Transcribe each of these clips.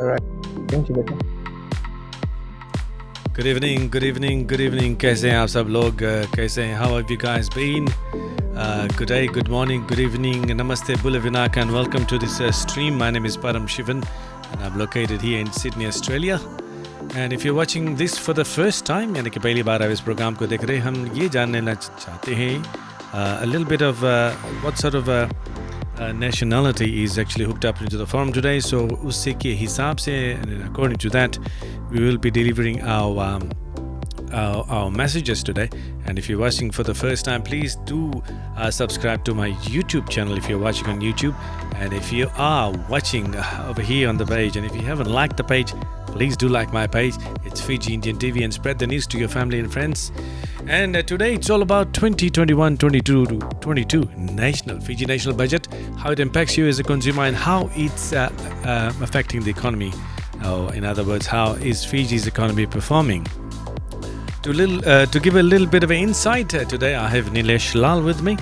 Right. Thank you, बेटा. Good evening, good evening, good evening. कैसे हैं आप सब लोग? कैसे हैं? How have you guys been? Good day, good morning, good evening. Namaste, Bulavinak, and welcome to this stream. My name is Param Shivan, and I'm located here in Sydney, Australia. And if you're watching this for the first time, यानी कि पहली बार आप इस programme को देख रहे हैं, हम ये जानना चाहते हैं a little bit of what sort of nationality is actually hooked up into the forum today. So usse ke hisab se, and according to that, we will be delivering our messages today. And if you're watching for the first time, please do subscribe to my YouTube channel if you're watching on YouTube. And if you are watching over here on the page, and if you haven't liked the page, please do like my page. It's Fiji Indian TV, and spread the news to your family and friends. And today it's all about 2021-22 national Fiji national budget, how it impacts you as a consumer, and how it's affecting the economy. In other words, how is Fiji's economy performing? To give a little bit of an insight, today I have Nilesh Lal with me.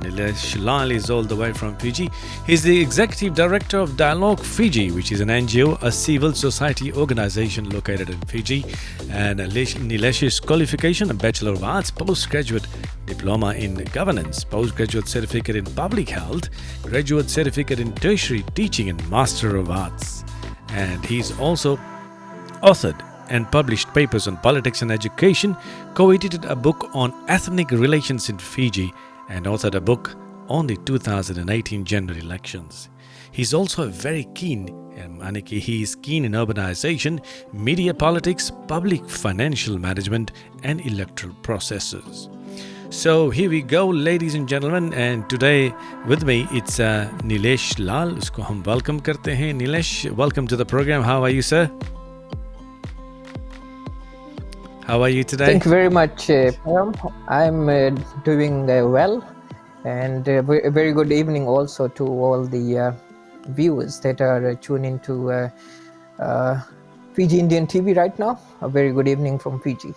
Nilesh Lal is all the way from Fiji. He's the Executive Director of Dialogue Fiji, which is an NGO, a civil society organization located in Fiji. And Nilesh's qualification, a Bachelor of Arts, Postgraduate Diploma in Governance, Postgraduate Certificate in Public Health, Graduate Certificate in Tertiary Teaching, and Master of Arts. And he's also authored and published papers on politics and education, co-edited a book on ethnic relations in Fiji, and authored a book on the 2018 general elections. He's also very keen, he is keen in urbanization, media politics, public financial management, and electoral processes. So here we go, ladies and gentlemen, and today with me it's Nilesh Lal. Usko hum welcome karte hain. Nilesh, welcome to the program. How are you, sir? How are you today? Thank you very much, Param. I'm doing well, and a very good evening also to all the viewers that are tuned into Fiji Indian TV right now. A very good evening from Fiji.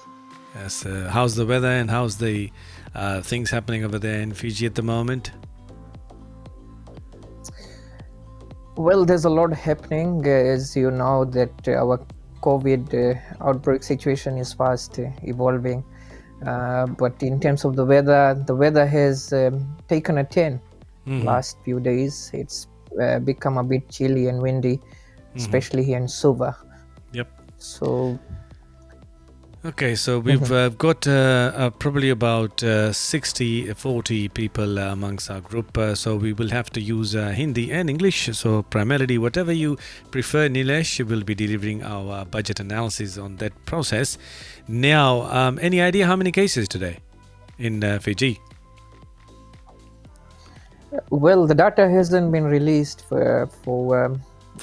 Yes. How's the weather and how's the things happening over there in Fiji at the moment? Well, there's a lot happening, as you know, that our COVID outbreak situation is fast evolving. But in terms of the weather has taken a turn. Last few days. It's become a bit chilly and windy, especially here in Suva. Yep. So. Okay, so we've got probably about 60-40 people amongst our group. So we will have to use Hindi and English. So primarily, whatever you prefer, Nilesh will be delivering our budget analysis on that process. Now, any idea how many cases today in Fiji? Well, the data hasn't been released for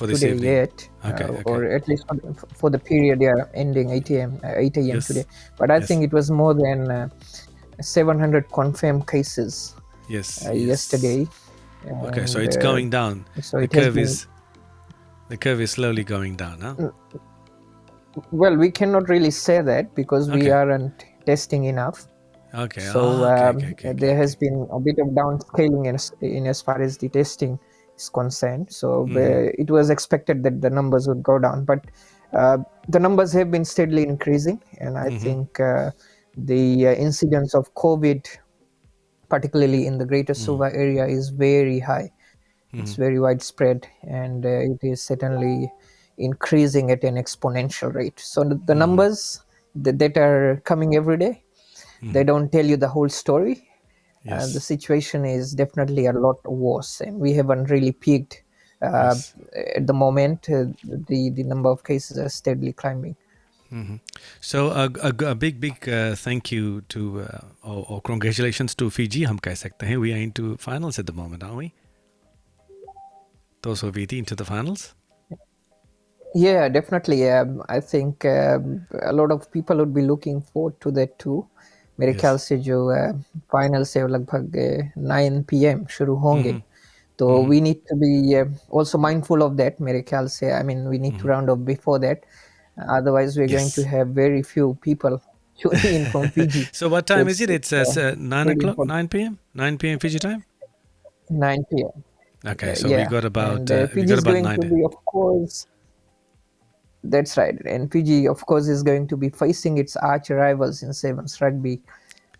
this today evening yet, okay. Or at least for the period ending 8 a.m. Yes. today. But I think it was more than 700 confirmed cases. Yes. Yesterday. Okay, so it's going down. So the curve is slowly going down, huh? Well, we cannot really say that because we aren't testing enough. Okay. So there has been a bit of downscaling in as far as the testing is concerned. So it was expected that the numbers would go down, but the numbers have been steadily increasing, and I think the incidence of COVID, particularly in the Greater Suva area, is very high. It's very widespread, and it is certainly increasing at an exponential rate. So the numbers that are coming every day, they don't tell you the whole story. The situation is definitely a lot worse, and we haven't really peaked at the moment. The number of cases are steadily climbing. So a big thank you to or congratulations to Fiji. हम कह सकते हैं we are into finals at the moment, aren't we? Those who beat into the finals. Yeah, definitely. I think a lot of people would be looking forward to that too. मेरे ख्याल से जो final से लगभग 9 PM शुरू होंगे, तो we need to be also mindful of that. मेरे ख्याल से, I mean, we need to round up before that, otherwise we're going to have very few people tuning in from Fiji. So what time is it? It's 9 o'clock, 9 p.m. 9 p.m. Fiji time. 9 p.m. Okay, so we got about Fiji is going 9 to be, of course. That's right. And Fiji, of course, is going to be facing its arch rivals in Sevens Rugby,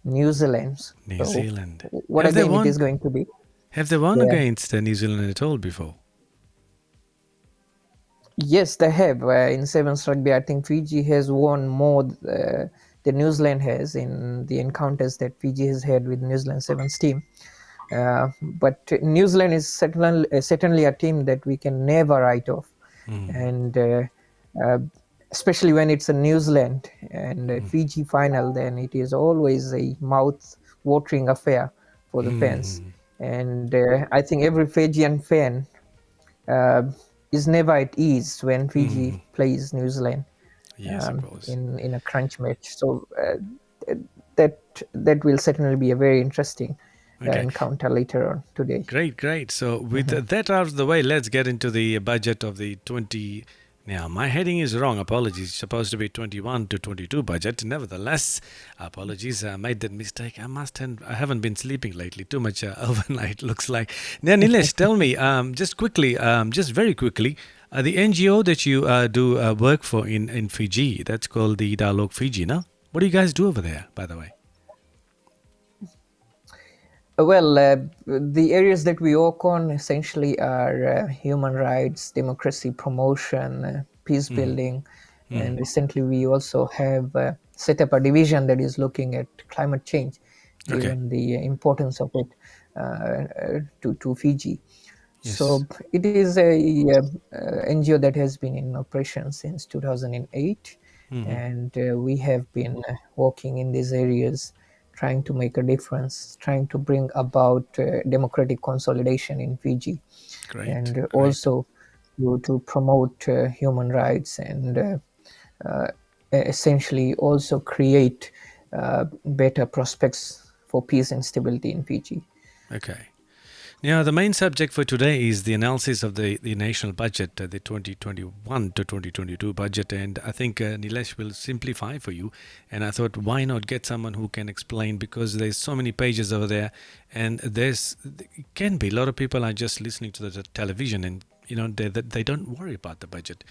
New Zealand. New So, Zealand. what Have they again it won? is going to be? Have they won Yeah. against New Zealand at all before? Yes, they have. In Sevens Rugby, I think Fiji has won more than New Zealand has in the encounters that Fiji has had with New Zealand Sevens team. But New Zealand is certainly a team that we can never write off, and uh, especially when it's a New Zealand and a Fiji final, then it is always a mouth-watering affair for the fans. And I think every Fijian fan uh, is never at ease when Fiji plays New Zealand Yes, of course. in a crunch match. So that that will certainly be a very interesting Okay. encounter later on today. Great, great. So, with Mhm. that out of the way, let's get into the budget of the 20. Now, my heading is wrong. Apologies. It's supposed to be 21 to 22 budget. Nevertheless, apologies. I made that mistake. I haven't been sleeping lately. Too much overnight, looks like. Now, Nilesh, tell me, just quickly, just very quickly, the NGO that you do work for in Fiji, that's called the Dialogue Fiji, no? What do you guys do over there, by the way? Well, the areas that we work on essentially are human rights, democracy promotion, peace building, and recently we also have set up a division that is looking at climate change, Okay. given the importance of it to Fiji. Yes. So it is a NGO that has been in operation since 2008, and we have been working in these areas, trying to make a difference, trying to bring about democratic consolidation in Fiji, Great, and great. also to promote human rights and uh, essentially also create better prospects for peace and stability in Fiji. Okay. Now, the main subject for today is the analysis of the national budget, the 2021 to 2022 budget. And I think Nilesh will simplify for you. And I thought, why not get someone who can explain, because there's so many pages over there. And it can be, a lot of people are just listening to the television and they don't worry about the budget.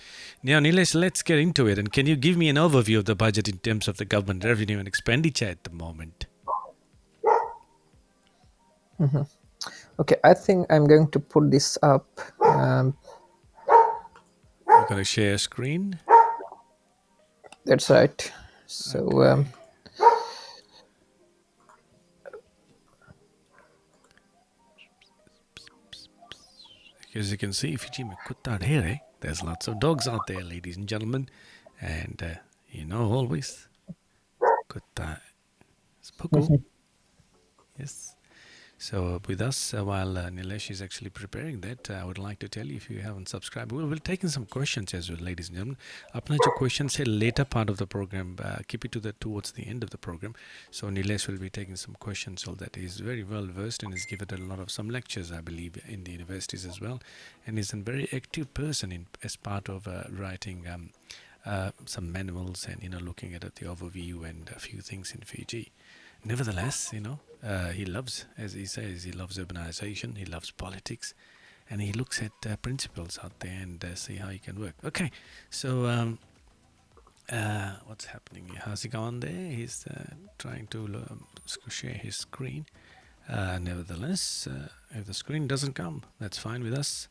Now, Nilesh, let's get into it. And can you give me an overview of the budget in terms of the government revenue and expenditure at the moment? Mhm. Okay, I think I'm going to put this up. We're going to share screen. That's right. So, Okay. As you can see, Fiji में कुत्ता ढेर है. There's lots of dogs out there, ladies and gentlemen. And always kutta is puku. Yes. So with us, while Nilesh is actually preparing that, I would like to tell you, if you haven't subscribed, we'll taking some questions as well, ladies and gentlemen. Apna jo questions hai later part of the program, keep it towards the end of the program. So Nilesh will be taking some questions, so that he's very well versed and has given a lot of some lectures, I believe, in the universities as well, and is a very active person as part of writing some manuals and looking at the overview and a few things in Fiji. Nevertheless, he loves, as he says, he loves urbanization, he loves politics, and he looks at principles out there and see how he can work. Okay, so what's happening here? How's he gone there? He's trying to share his screen. Nevertheless, if the screen doesn't come, that's fine with us.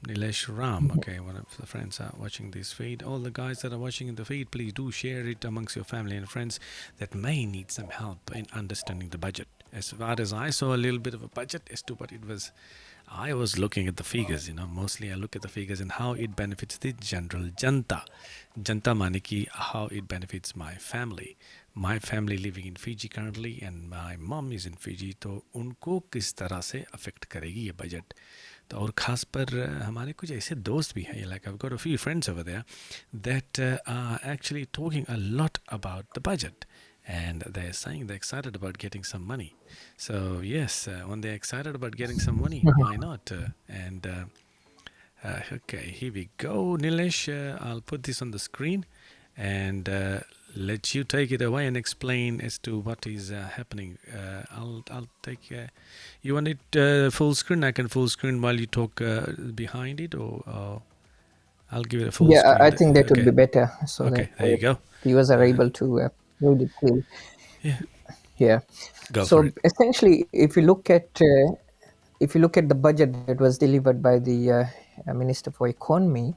Nilesh Ram, okay, one of the friends are watching this feed. All the guys that are watching in the feed, please do share it amongst your family and friends that may need some help in understanding the budget. As far as I saw a little bit of a budget as to what it was, I was looking at the figures, mostly I look at the figures and how it benefits the general janta. Janta maniki, how it benefits my family. My family living in Fiji currently and my mom is in Fiji, तो उनको किस तरह से affect करेगी ये budget. तो और ख़ास पर हमारे कुछ ऐसे दोस्त भी हैं, like I've got a few friends over there that are actually talking a lot about the budget, and they're saying they're excited about getting some money. So yes, when they're excited about getting some money, why not? Okay, here we go, Nilesh. I'll put this on the screen and let you take it away and explain as to what is happening. I'll take. You want it full screen? I can full screen while you talk behind it, or I'll give it a full Yeah, I screen. think that would Okay. be better so that Okay. There you go. viewers are Uh, able to read it clearly. yeah. Yeah. Go for So it. essentially, if you look at the budget that was delivered by the Minister for Economy,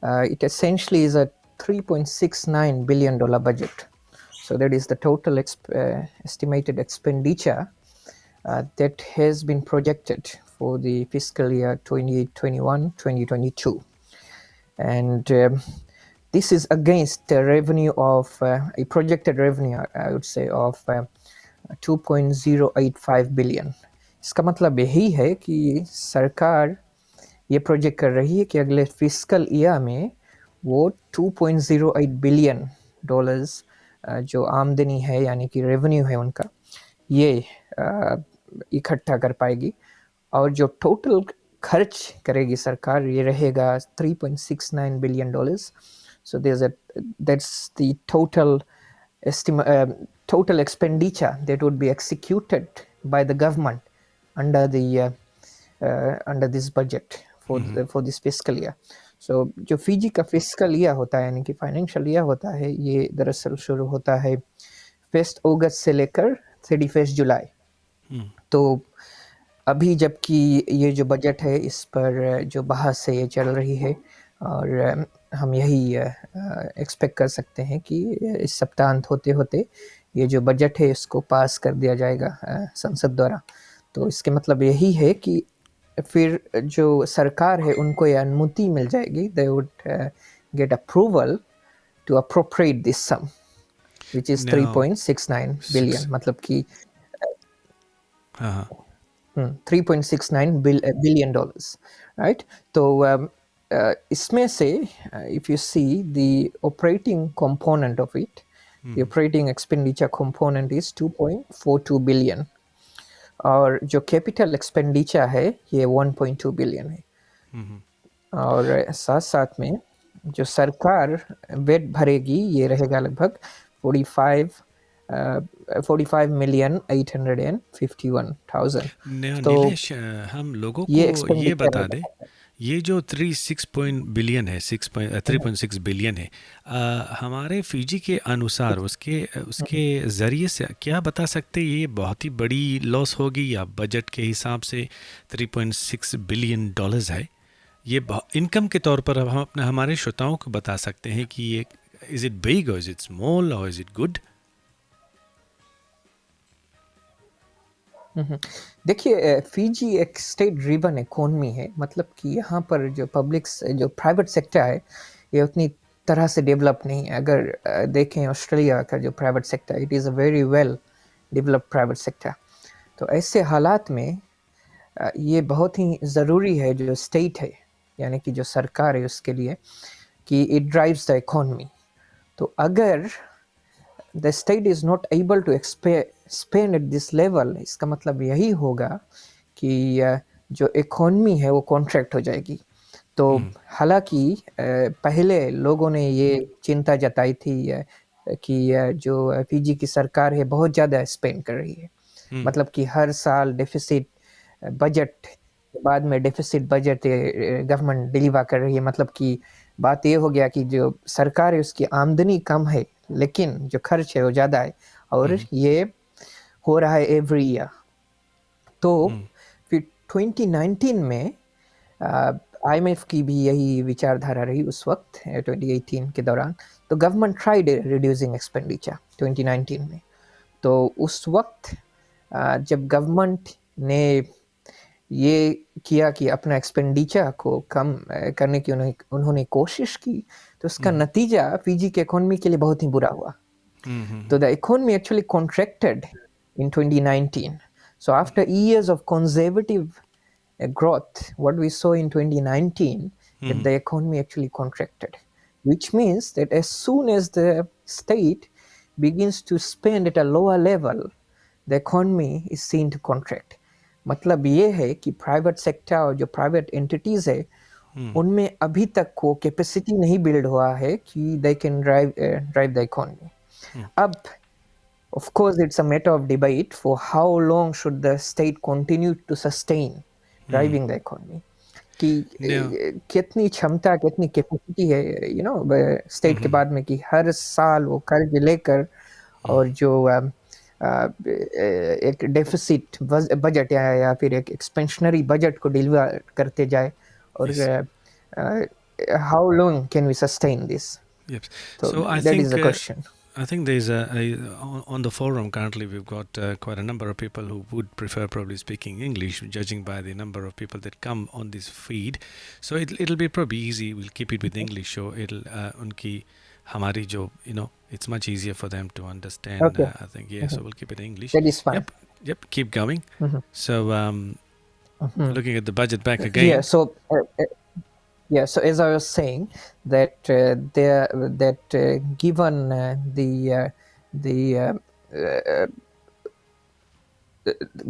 it essentially is a $3.69 billion budget. So that is the total estimated expenditure that has been projected for the fiscal year 2021-2022. And this is against a revenue of a projected revenue, I would say, of 2.085 billion. इसका मतलब यही है कि सरकार ये project कर रही है कि अगले फिस्कल ईयर में वो 2.08 बिलियन डॉलर्स जो आमदनी है यानी कि रेवेन्यू है उनका ये इकट्ठा कर पाएगी और जो टोटल खर्च करेगी सरकार ये रहेगा 3.69 billion dollars. So that's the total expenditure that would be executed by the government under this budget for this fiscal year. So जो फिजी का फिस्कल ईयर होता है यानी कि फाइनेंशियल ईयर होता है ये दरअसल शुरू होता है 1 अगस्त से लेकर 31 जुलाई. तो अभी जबकि ये जो बजट है इस पर जो बहस है ये चल रही है और हम यही एक्सपेक्ट कर सकते हैं कि इस सप्ताहांत होते होते ये जो बजट है इसको पास कर दिया जाएगा संसद द्वारा. तो इसके मतलब यही है कि फिर जो सरकार है उनको ये अनुमति मिल जाएगी. They would get approval to appropriate this sum which is Now, 3.69 बिलियन. six. मतलब कि Uh, 3.69 billion dollars, right? तो इसमें से if you see the operating component of it, the operating expenditure component is 2.42 billion और जो capital expenditure है ये 1.2 billion है. और साथ साथ में जो सरकार वेट भरेगी ये रहेगा लगभग 45,851,000. Now, तो नीलेश, हम लोगों ये को ये एक्सपेंडिचर बता दे, रहेगा. ये जो 3.6 बिलियन है, हमारे फिजी के अनुसार उसके ज़रिए से क्या बता सकते हैं, ये बहुत ही बड़ी लॉस होगी या बजट के हिसाब से 3.6 बिलियन डॉलर्स है? ये इनकम के तौर पर हम अपने हमारे श्रोताओं को बता सकते हैं कि ये इज़ इट बिग और इज़ इट स्मॉल और इज़ इट गुड? देखिए फिजी एक स्टेट ड्रिवन इकोनॉमी है. मतलब कि यहाँ पर जो जो प्राइवेट सेक्टर है ये उतनी तरह से डेवलप नहीं है. अगर देखें ऑस्ट्रेलिया का जो private sector it is a very well developed private sector. तो ऐसे हालात में ये बहुत ही ज़रूरी है जो स्टेट है यानी कि जो सरकार है उसके लिए कि इट ड्राइव्स द इकोनॉमी. तो अगर the state is not able to expand at this level, इसका मतलब यही होगा कि जो इकोनॉमी है वो कॉन्ट्रैक्ट हो जाएगी. तो हालांकि पहले लोगों ने ये चिंता जताई थी कि जो फिजी की सरकार है बहुत ज़्यादा स्पेंड कर रही है. मतलब कि हर साल डेफिसिट बजट बाद में डेफिसिट बजट गवर्नमेंट डिलीवर कर रही है. मतलब कि बात ये हो गया कि जो सरकार है उसकी आमदनी कम है लेकिन जो खर्च है वो ज़्यादा है और ये हो रहा है एवरी ईयर. तो फिर 2019 में IMF की भी यही विचारधारा रही उस वक्त 2018 के दौरान. तो गवर्नमेंट ट्राइड रिड्यूसिंग एक्सपेंडिचर 2019 में. तो उस वक्त जब गवर्नमेंट ने ये किया कि अपना एक्सपेंडिचर को कम करने की उन्होंने कोशिश की तो उसका नतीजा फिजी के इकोनॉमी के लिए बहुत ही बुरा हुआ. So the economy actually contracted in 2019. So after years of conservative growth, what we saw in 2019, that the economy actually contracted, which means that as soon as the state begins to spend at a lower level, the economy is seen to contract. मतलब ये है कि private sector और जो private entities है उनमें अभी तक को कैपेसिटी नहीं बिल्ड हुआ है कि they can drive the economy. अब of course it's a matter of debate for how long should the state continue to sustain driving the economy. कि Now, कितनी क्षमता, कितनी कैपेसिटी है, स्टेट के mhm, बाद में, कि हर साल वो कर्ज लेकर और जो एक डेफिसिट बजट या फिर एक एक्सपेंशनरी बजट को डिलीवर करते जाए, और yes, how long can we sustain this? yep. So So that is the question. I think there's on the forum currently we've got quite a number of people who would prefer probably speaking English, judging by the number of people that come on this feed. So it'll be probably easy. We'll keep it with English. So it'll unki hamari jo it's much easier for them to understand. Okay. I think yeah. Mhm. So we'll keep it in English. That is fine. Yep, yep. Keep going. Mhm. So Mhm. looking at the budget back Yeah. again. Yeah. So as I was saying, that given the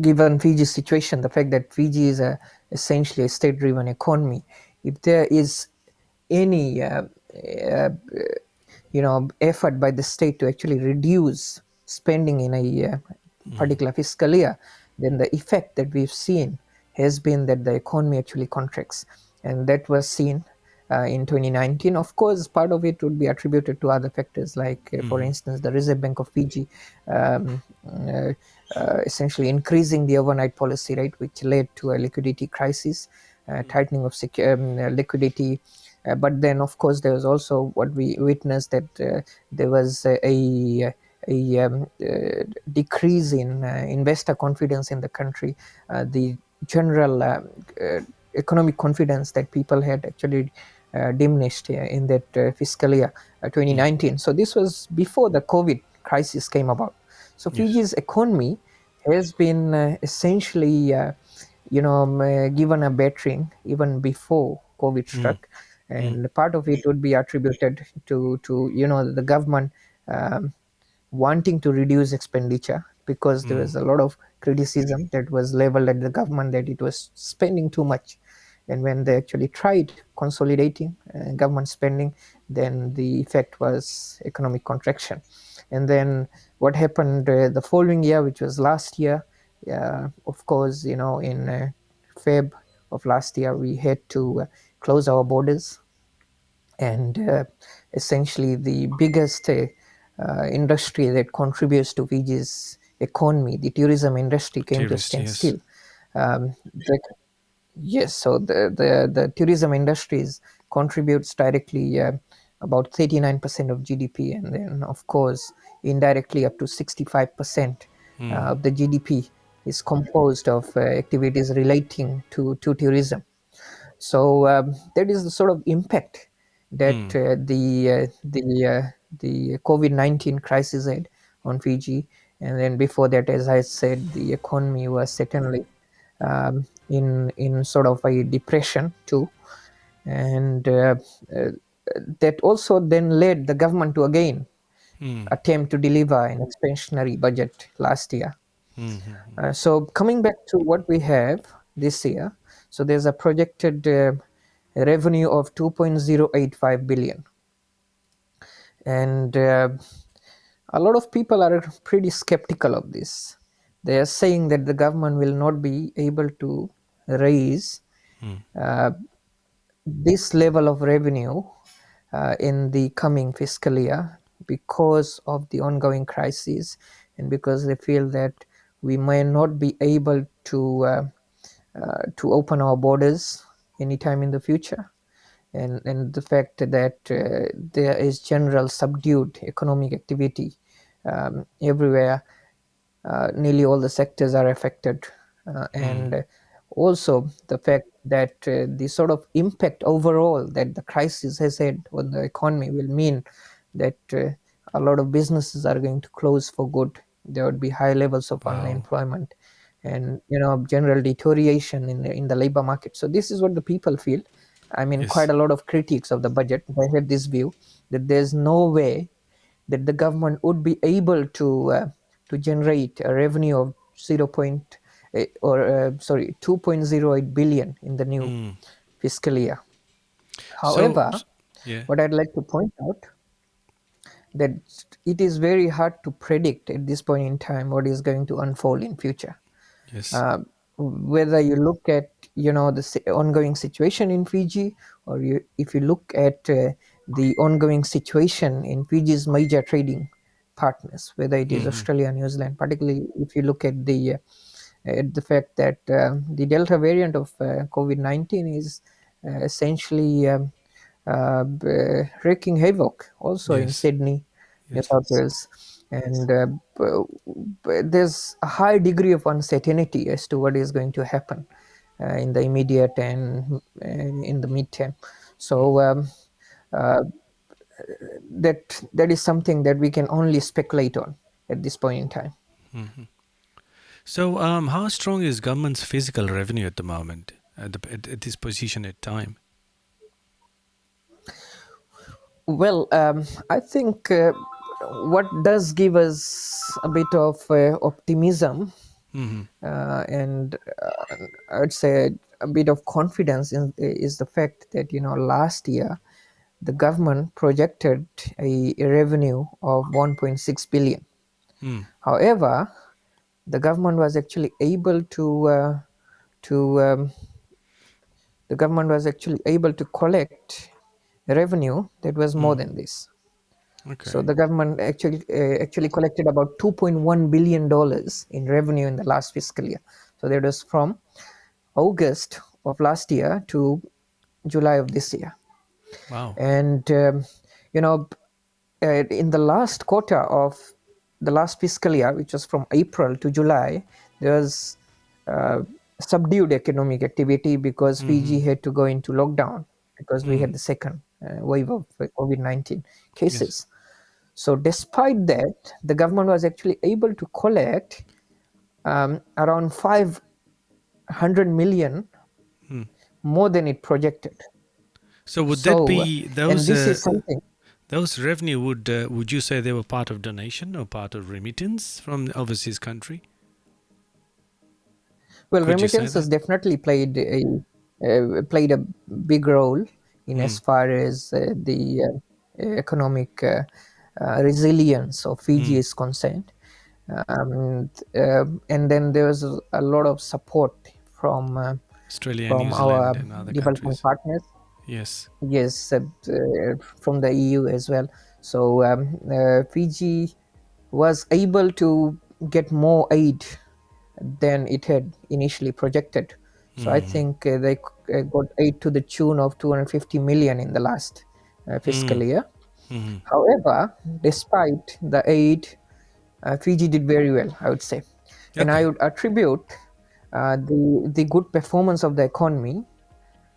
given Fiji's situation, the fact that Fiji is essentially a state-driven economy, if there is any effort by the state to actually reduce spending in a particular fiscal year, then the effect that we've seen has been that the economy actually contracts, and that was seen in 2019. Of course, part of it would be attributed to other factors, like, for instance, the Reserve Bank of Fiji um, essentially increasing the overnight policy rate, which led to a liquidity crisis, tightening of liquidity. But then, of course, there was also what we witnessed, that there was a decrease in investor confidence in the country. The general economic confidence that people had actually diminished in that fiscal year 2019. So this was before the COVID crisis came about. So Yes. Fiji's economy has been essentially given a battering even before COVID Mm, struck, mm, and part of it would be attributed to the government um, wanting to reduce expenditure, because there mm, was a lot of criticism that was leveled at the government that it was spending too much. And when they actually tried consolidating government spending, then the effect was economic contraction. And then what happened the following year, which was last year, of course, in Feb of last year, we had to close our borders, and essentially the biggest industry that contributes to Fiji's economy, the tourism industry, came to a tourist, yes. standstill. The Yes, so the tourism industries contributes directly about 39% of GDP, and then of course indirectly up to 65% Mm, of the GDP is composed of activities relating to tourism. So that is the sort of impact that mm, the COVID-19 crisis had on Fiji. And then before that, as I said, the economy was certainly in sort of a depression too, and uh, that also then led the government to again mm, attempt to deliver an expansionary budget last year. mm, mm, So coming back to what we have this year, so there's a projected revenue of 2.085 billion, and a lot of people are pretty skeptical of this. They are saying that the government will not be able to raise mm, uh, this level of revenue in the coming fiscal year because of the ongoing crisis, and because they feel that we may not be able to open our borders anytime in the future, and the fact that there is general subdued economic activity everywhere. Nearly all the sectors are affected, mm. and also the fact that the sort of impact overall that the crisis has had on the economy will mean that a lot of businesses are going to close for good. There would be high levels of Wow. unemployment, and general deterioration in the labor market. So this is what the people feel. I mean, quite Yes. a lot of critics of the budget, they have this view that there's no way that the government would be able to generate a revenue of 0. Or sorry, 2.08 billion in the new Mm. fiscal year. So, However, yeah. what I'd like to point out, that it is very hard to predict at this point in time what is going to unfold in future. Yes. Uh, whether you look at the ongoing situation in Fiji, or if you look at the ongoing situation in Fiji's major trading partners, whether it is Hmm. Australia, New Zealand, particularly if you look at the fact that the Delta variant of COVID-19 is essentially wreaking havoc also in Yes. Sydney, New Yes. South Wales, and there's a high degree of uncertainty as to what is going to happen in the immediate and in the midterm. So uh, that is something that we can only speculate on at this point in time. So, how strong is government's physical revenue at the moment, at this position at time? Well, I think what does give us a bit of optimism Hmm. and I'd say a bit of confidence is the fact that last year the government projected a revenue of 1.6 billion. Mm. However, the government was actually able to the government was actually able to collect revenue that was more Mm. than this. So Okay. the government actually collected about 2.1 billion dollars in revenue in the last fiscal year. So that was from August of last year to July of this year. Wow. And you know, in the last quarter of the last fiscal year, which was from April to July, there was uh, subdued economic activity because Hmm. Fiji had to go into lockdown because we Mm. had the second wave of COVID-19 Yes. cases. So, despite that, the government was actually able to collect around 500 million Mm. more than it projected. So, would that So, be and this is something. those revenue? Would you say they were part of donation or part of remittance from overseas country? Well, Could you say remittances that? definitely played a big role in Mm. as far as the economic resilience of Fiji Mm. is concerned. And then there was a lot of support from uh, Australia, New from Zealand, our and other development countries. partners. Yes. Yes, from the EU as well. So Fiji was able to get more aid than it had initially projected. So I Mm. think they got aid to the tune of 250 million in the last fiscal Mm. year. Mm. However, despite the aid, Fiji did very well, I would say, and I Okay. would attribute the good performance of the economy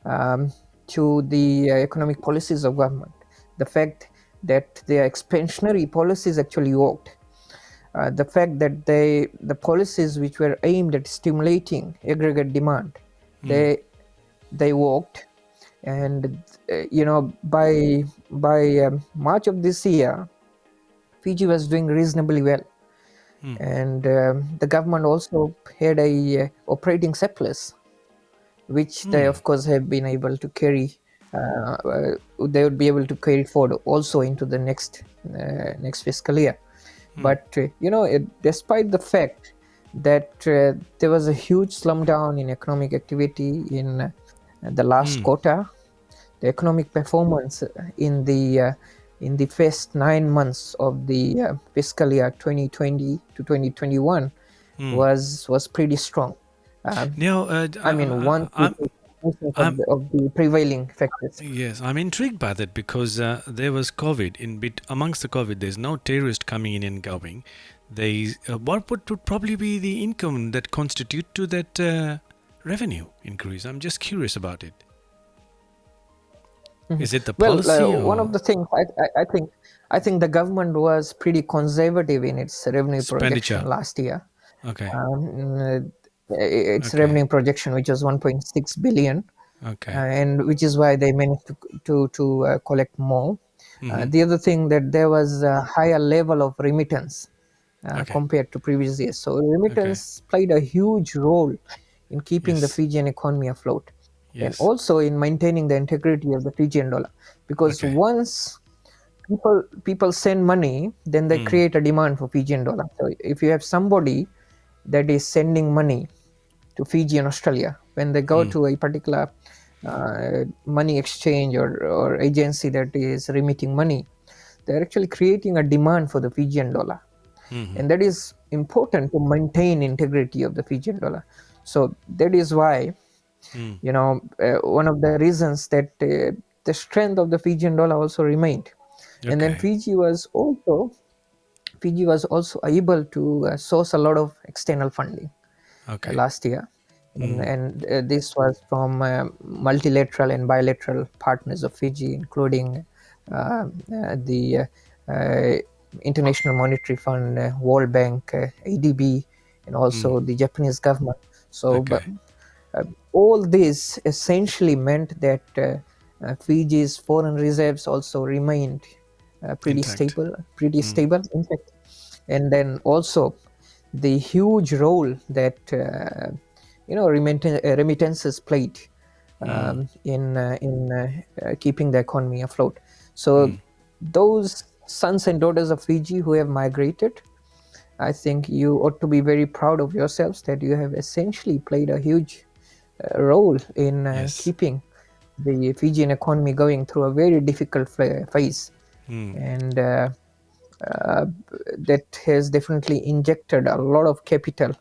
um, to the economic policies of government. The fact that their expansionary policies actually worked, the fact that the policies which were aimed at stimulating aggregate demand, Mm. they worked, and by March of this year, Fiji was doing reasonably well, Mm. and the government also had a operating surplus, which they Mm. of course have been able to carry. They would be able to carry forward also into the next fiscal year. Mm. But despite the fact that there was a huge slump down in economic activity in the last Mm. quarter, the economic performance in the first 9 months of the fiscal year 2020 to 2021 Mm. was pretty strong. Um, Now, I mean, once we take notice I'm of the prevailing factors. yes, I'm intrigued by that because there was COVID in bit amongst the COVID. There's no terrorist coming in and going. They what would probably be the income that constitute to that revenue increase? I'm just curious about it. Mhm. Is it the Well, policy one of or the things I think the government was pretty conservative in its revenue projection expenditure? last year. Okay, Its okay, revenue projection, which was 1.6 billion, okay. and which is why they managed to collect more. Mm-hmm. The other thing that there was a higher level of remittance Okay, compared to previous years. So okay. remittance played a huge role in keeping the Yes, Fijian economy afloat, and yes. also in maintaining the integrity of the Fijian dollar. Because Okay. once people send money, then they create a demand for Fijian dollar. So if you have somebody that is sending money to Fiji and Australia. When they go to a particular money exchange or agency that is remitting money, they're actually creating a demand for the Fijian dollar. And that is important to maintain integrity of the Fijian dollar. So that is why, one of the reasons that the strength of the Fijian dollar also remained. And then Okay. Fiji was also able to source a lot of external funding Okay. last year. And this was from multilateral and bilateral partners of Fiji, including the International Monetary Fund, World Bank, ADB, and also the Japanese government. So, but Okay. all this essentially meant that Fiji's foreign reserves also remained pretty Intact. stable, in fact. And then also the huge role that remittances played in keeping the economy afloat. So those sons and daughters of Fiji who have migrated, I think you ought to be very proud of yourselves that you have essentially played a huge role in Yes. keeping the Fijian economy going through a very difficult phase. And uh, that has definitely injected a lot of capital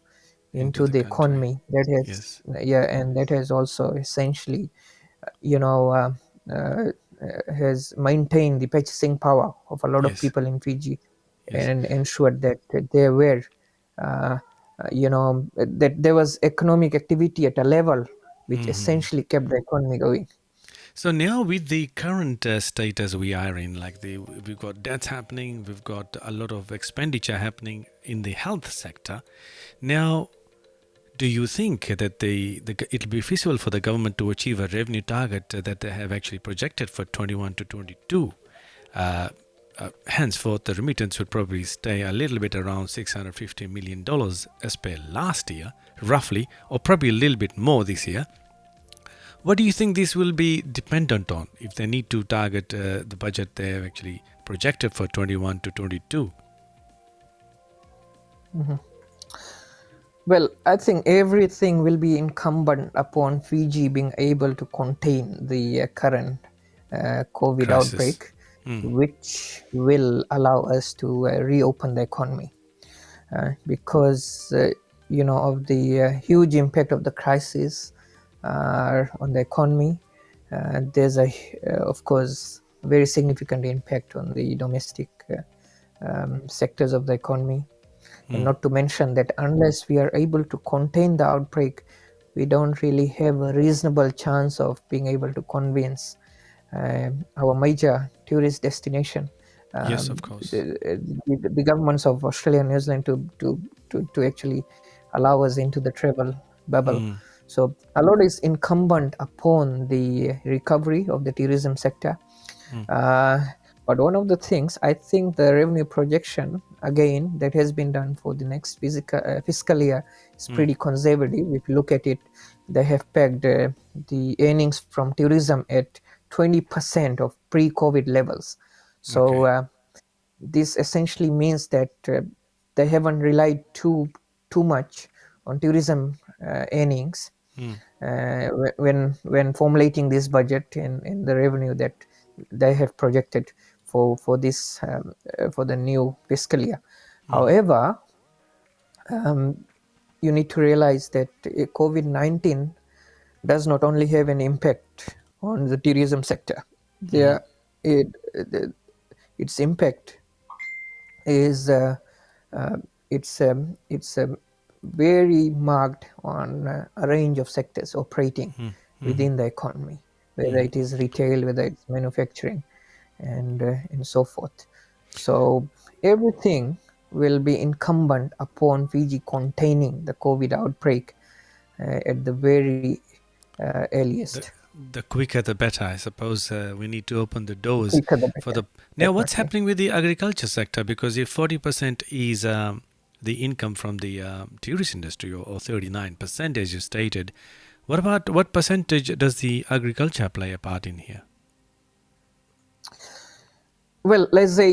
Into into the the country. economy. That has, Yes. yeah, and that has also essentially, you know, uh, has maintained the purchasing power of a lot of Yes. people in Fiji, Yes. and ensured that they were, uh, that there was economic activity at a level which essentially kept the economy going. So now with the current status we are in, like we've got debts happening, we've got a lot of expenditure happening in the health sector. Now, do you think that it'll be feasible for the government to achieve a revenue target that they have actually projected for 21 to 22? Henceforth, the remittance would probably stay a little bit around $650 million as per last year, roughly, or probably a little bit more this year. What do you think this will be dependent on if they need to target the budget they have actually projected for 21 to 22? Well, I think everything will be incumbent upon Fiji being able to contain the current COVID Crisis. outbreak, which will allow us to reopen the economy. Because of the huge impact of the crisis on the economy. There's of course, very significant impact on the domestic sectors of the economy. And not to mention that unless we are able to contain the outbreak, we don't really have a reasonable chance of being able to convince our major tourist destination, Yes, of um, course. the governments of Australia and New Zealand to actually allow us into the travel bubble. So a lot is incumbent upon the recovery of the tourism sector. Uh, but one of the things, I think the revenue projection, again, that has been done for the next fiscal year is pretty conservative. If you look at it, they have pegged the earnings from tourism at 20% of pre-COVID levels. So Okay. this essentially means that they haven't relied too much on tourism earnings when formulating this budget and the revenue that they have projected for this for the new fiscal year. However, you need to realize that COVID-19 does not only have an impact on the tourism sector. There, it, its impact is uh, it's very marked on a range of sectors operating within the economy, whether it is retail, whether it's manufacturing, and so forth. So everything will be incumbent upon Fiji containing the COVID outbreak at the very The, earliest. the quicker the better, I suppose. We need to open the doors Quicker the for better. the. Now, what's Definitely. happening with the agriculture sector? Because if 40% is the income from the tourist industry, or 39%, as you stated, what percentage does the agriculture play a part in here? Well, let's say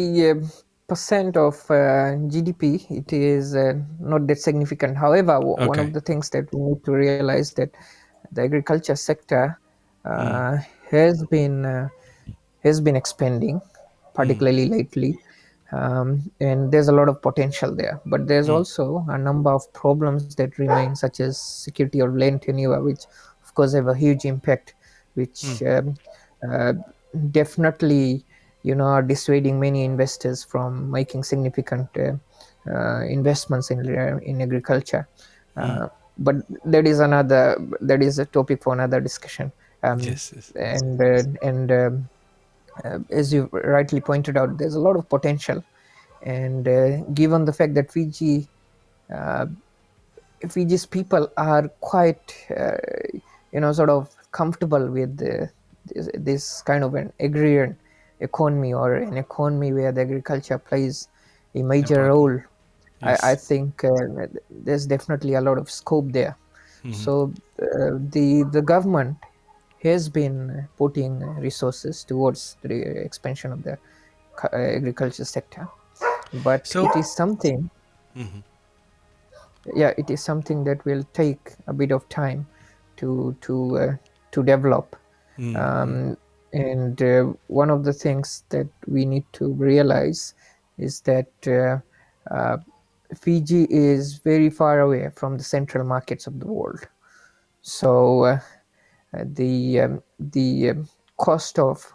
percent of GDP, it is not that significant. However, one Okay. of the things that we need to realize that the agriculture sector Mm, uh, has been expanding, mm, particularly lately, and there's a lot of potential there. But there's mm, also a number of problems that remain, such as security of land tenure, which of course have a huge impact, mm, which uh, definitely are dissuading many investors from making significant investments in agriculture. mm. But that is a topic for another discussion. um, Yes, yes. and as you rightly pointed out, there's a lot of potential. And given the fact that uh, Fiji's people are quite, sort of comfortable with this kind of an agrarian economy, or an economy where the agriculture plays a major Important. role. I Yes. think there's definitely a lot of scope there. Hmm. So the government has been putting resources towards the expansion of the agriculture sector, but So, it is something, mhm, yeah, it is something that will take a bit of time to develop. mm, mm, um, and one of the things that we need to realize is that uh, Fiji is very far away from the central markets of the world. So the cost of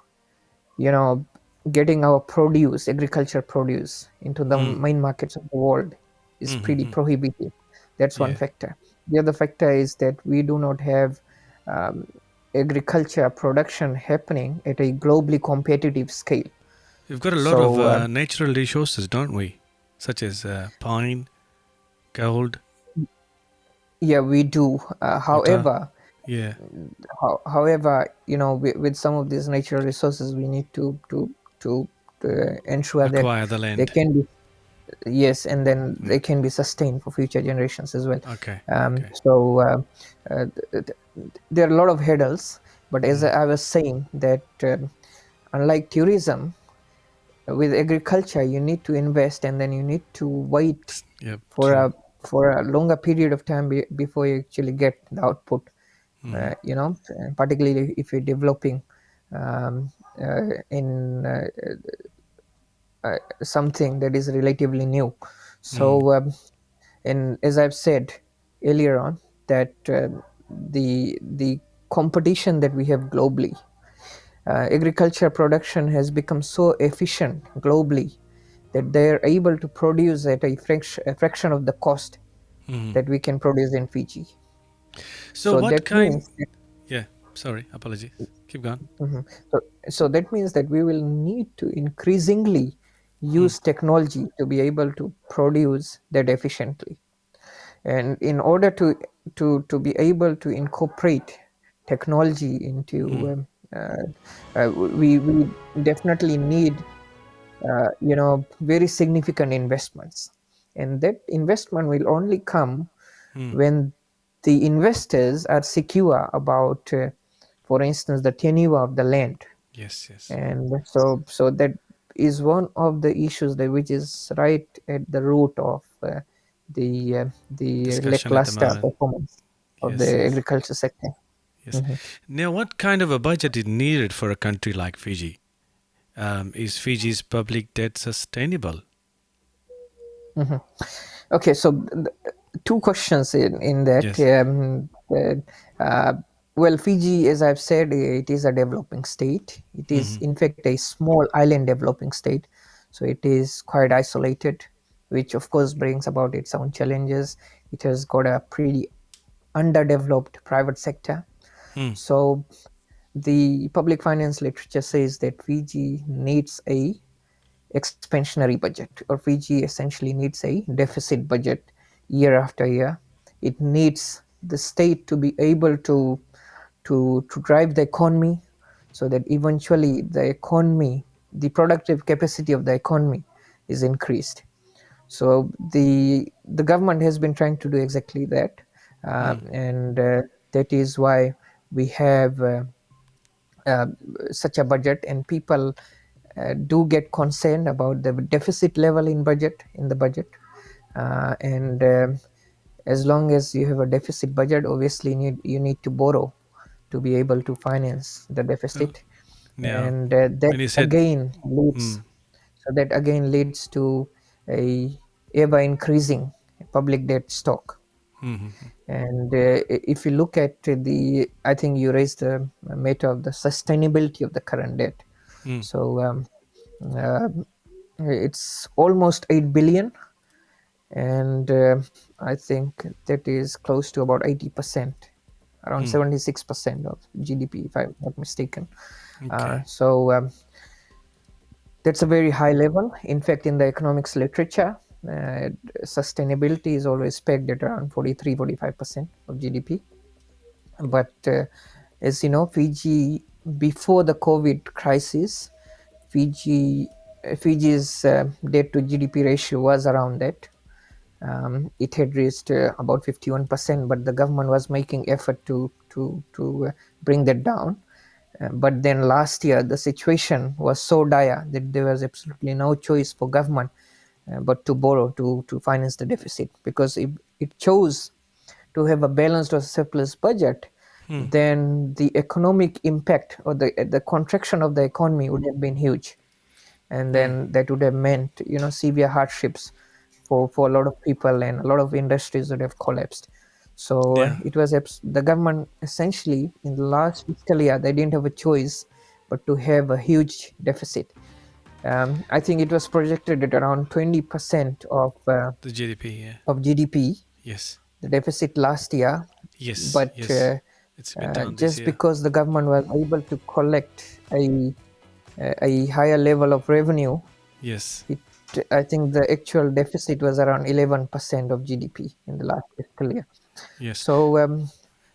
you know getting our produce, agriculture produce, into the mm, main markets of the world is mhm, pretty mm. prohibitive. That's one Yeah. factor. The other factor is that we do not have um, agriculture production happening at a globally competitive scale. We've got a lot of So natural resources, don't we? Such as pine, gold, yeah, we do. water. However, Yeah. with some of these natural resources, we need to ensure that Acquire the they land. can be, yes, and then Mm. they can be sustained for future generations as well. Okay. um, Okay. so uh, uh, th- th- there are a lot of hurdles, but as Mm. I was saying, that unlike tourism, with agriculture you need to invest, and then you need to wait Yep. for True. a longer period of time before you actually get the output. Mm. Particularly if you're developing um, in something that is relatively new. Mm. So and as I've said earlier on, that the competition that we have globally, agriculture production has become so efficient globally that they are able to produce at a fraction of the cost Mm. that we can produce in Fiji. So, So what that kind? means Yeah. Sorry. Apologies. Keep going. Mhm. So that means that we will need to increasingly Mm. use technology to be able to produce that efficiently. And in order to be able to incorporate technology into Mm. we definitely need very significant investments, and that investment will only come Mm. when the investors are secure about for instance, the tenure of the land. Yes. Yes. And so that is one of the issues that which is right at the root of the Discussion at the lackluster moment. performance of Yes. the Yes. agriculture sector. Yes. Mhm. Now, what kind of a budget is needed for a country like Fiji? Is Fiji's public debt sustainable? Mhm. Okay, so two questions in that. Yes. Uh, well, Fiji, as I've said, it is a developing state. It is, Hmm. in fact, a small island developing state. So it is quite isolated, which of course brings about its own challenges. It has got a pretty underdeveloped private sector. Mm. So the public finance literature says that Fiji needs a expansionary budget, or Fiji essentially needs a deficit budget year after year. It needs the state to be able to drive the economy, so that eventually the economy, the productive capacity of the economy, is increased. So the government has been trying to do exactly that, Mm. and that is why we have uh, such a budget. And people do get concerned about the deficit level in the budget, and as long as you have a deficit budget, obviously you need to borrow to be able to finance the Well, deficit, yeah. and When you said, mm, that again leads to a ever increasing public debt stock. mm-hmm, And if you look at I think you raised the matter of the sustainability of the current debt. mm, So uh, it's almost 8 billion, and I think that is close to about 80%, around mm, 76% of GDP, if I'm not mistaken. okay, So that's a very high level. In fact, in the economics literature, uh, sustainability is always pegged at around 43-45% of GDP. But as you know, Fiji, before the COVID crisis, Fiji Fiji's debt to GDP ratio was around that. It had reached about 51%, but the government was making effort to bring that down. But then last year, the situation was so dire that there was absolutely no choice for government but to borrow to finance the deficit. Because if it chose to have a balanced or surplus budget, mm, then the economic impact or the contraction of the economy would have been huge, and mm, then that would have meant severe hardships for a lot of people, and a lot of industries would have collapsed. So yeah, it was the government essentially in the last fiscal year, they didn't have a choice but to have a huge deficit. I think it was projected at around 20% the GDP, yeah, of GDP, yes, the deficit last year. yes, But yes. It's a bit down this just year. because the government was able to collect a higher level of revenue, Yes, it I think the actual deficit was around 11% of GDP in the last fiscal year. yes, So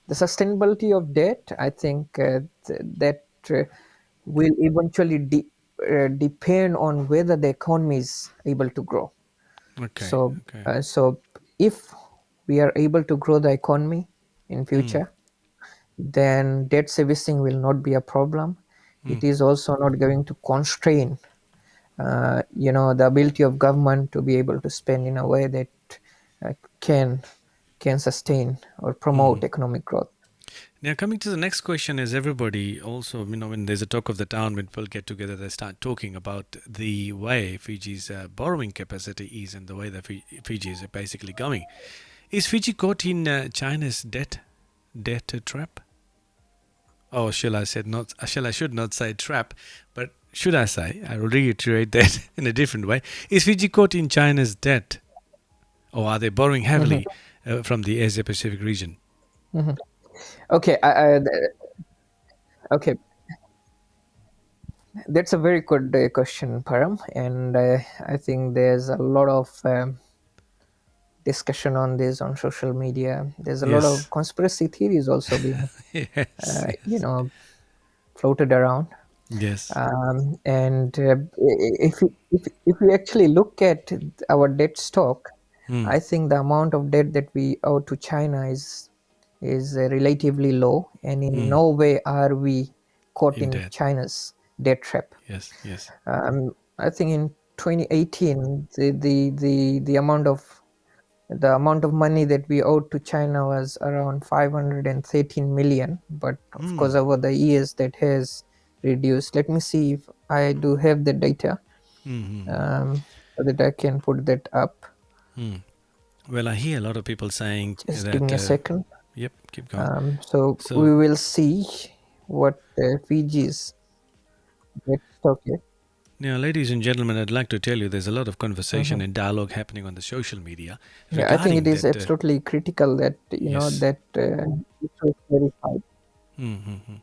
the sustainability of debt, I think that will eventually depend on whether the economy is able to grow. okay, So okay, so if we are able to grow the economy in mm, future, then debt servicing will not be a problem. mm, It is also not going to constrain, the ability of government to be able to spend in a way that uh, can can sustain or mm. promote economic growth. Now, coming to the next question, is everybody also, when there's a talk of the town, when people get together, they start talking about the way Fiji's borrowing capacity is and the way that Fiji is basically going. Is Fiji caught in China's debt trap? Or shall I said not? Shall I should not say trap, but should I say? I will reiterate that in a different way. Is Fiji caught in China's debt, or are they borrowing Mhm, heavily from the Asia Pacific region? mhm. Okay, okay, that's a very good question, Param, and I think there's a lot of discussion on this on social media. There's a lot of Yes, conspiracy theories also being, yes, uh, you yes, know, floated around. yes. And if we actually look at our debt stock, Hmm. I think the amount of debt that we owe to China is relatively low, and in Hmm. no way are we caught In in debt. China's debt trap. Yes, yes. I think in 2018, the amount of money that we owed to China was around 513 million, but of Hmm. course over the years that has reduced. Let me see if I do have the data, Hmm. Hmm. so that I can put that up. Hmm. Well, I hear a lot of people saying Just give that. me a second. Yep, keep going. So So we will see what Fiji's debt stock is. now, ladies and gentlemen, I'd like to tell you there's a lot of conversation Mhm. and dialogue happening on the social media Yeah, I think it regarding is that. absolutely critical that Yes. that it was verified. Mm-hmm.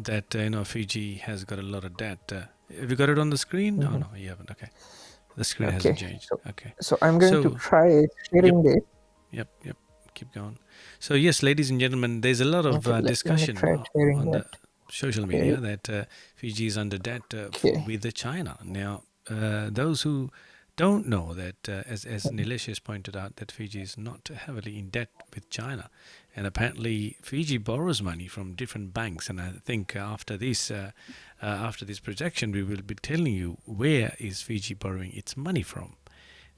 That Fiji has got a lot of debt. Have you got it on the screen? Oh Mhm. no, you haven't. Okay, the screen hasn't Okay, changed. so Okay, I'm going to so try yep, sharing this. yep. Keep going. So yes, ladies and gentlemen, there's a lot of Okay, let me discussion try sharing on that. the social Okay, media that Fiji is under debt okay. with China. Now, those who don't know that, as Nilesh has pointed out, that Fiji is not heavily in debt with China, And apparently, Fiji borrows money from different banks. And I think after this projection, we will be telling you where is Fiji borrowing its money from.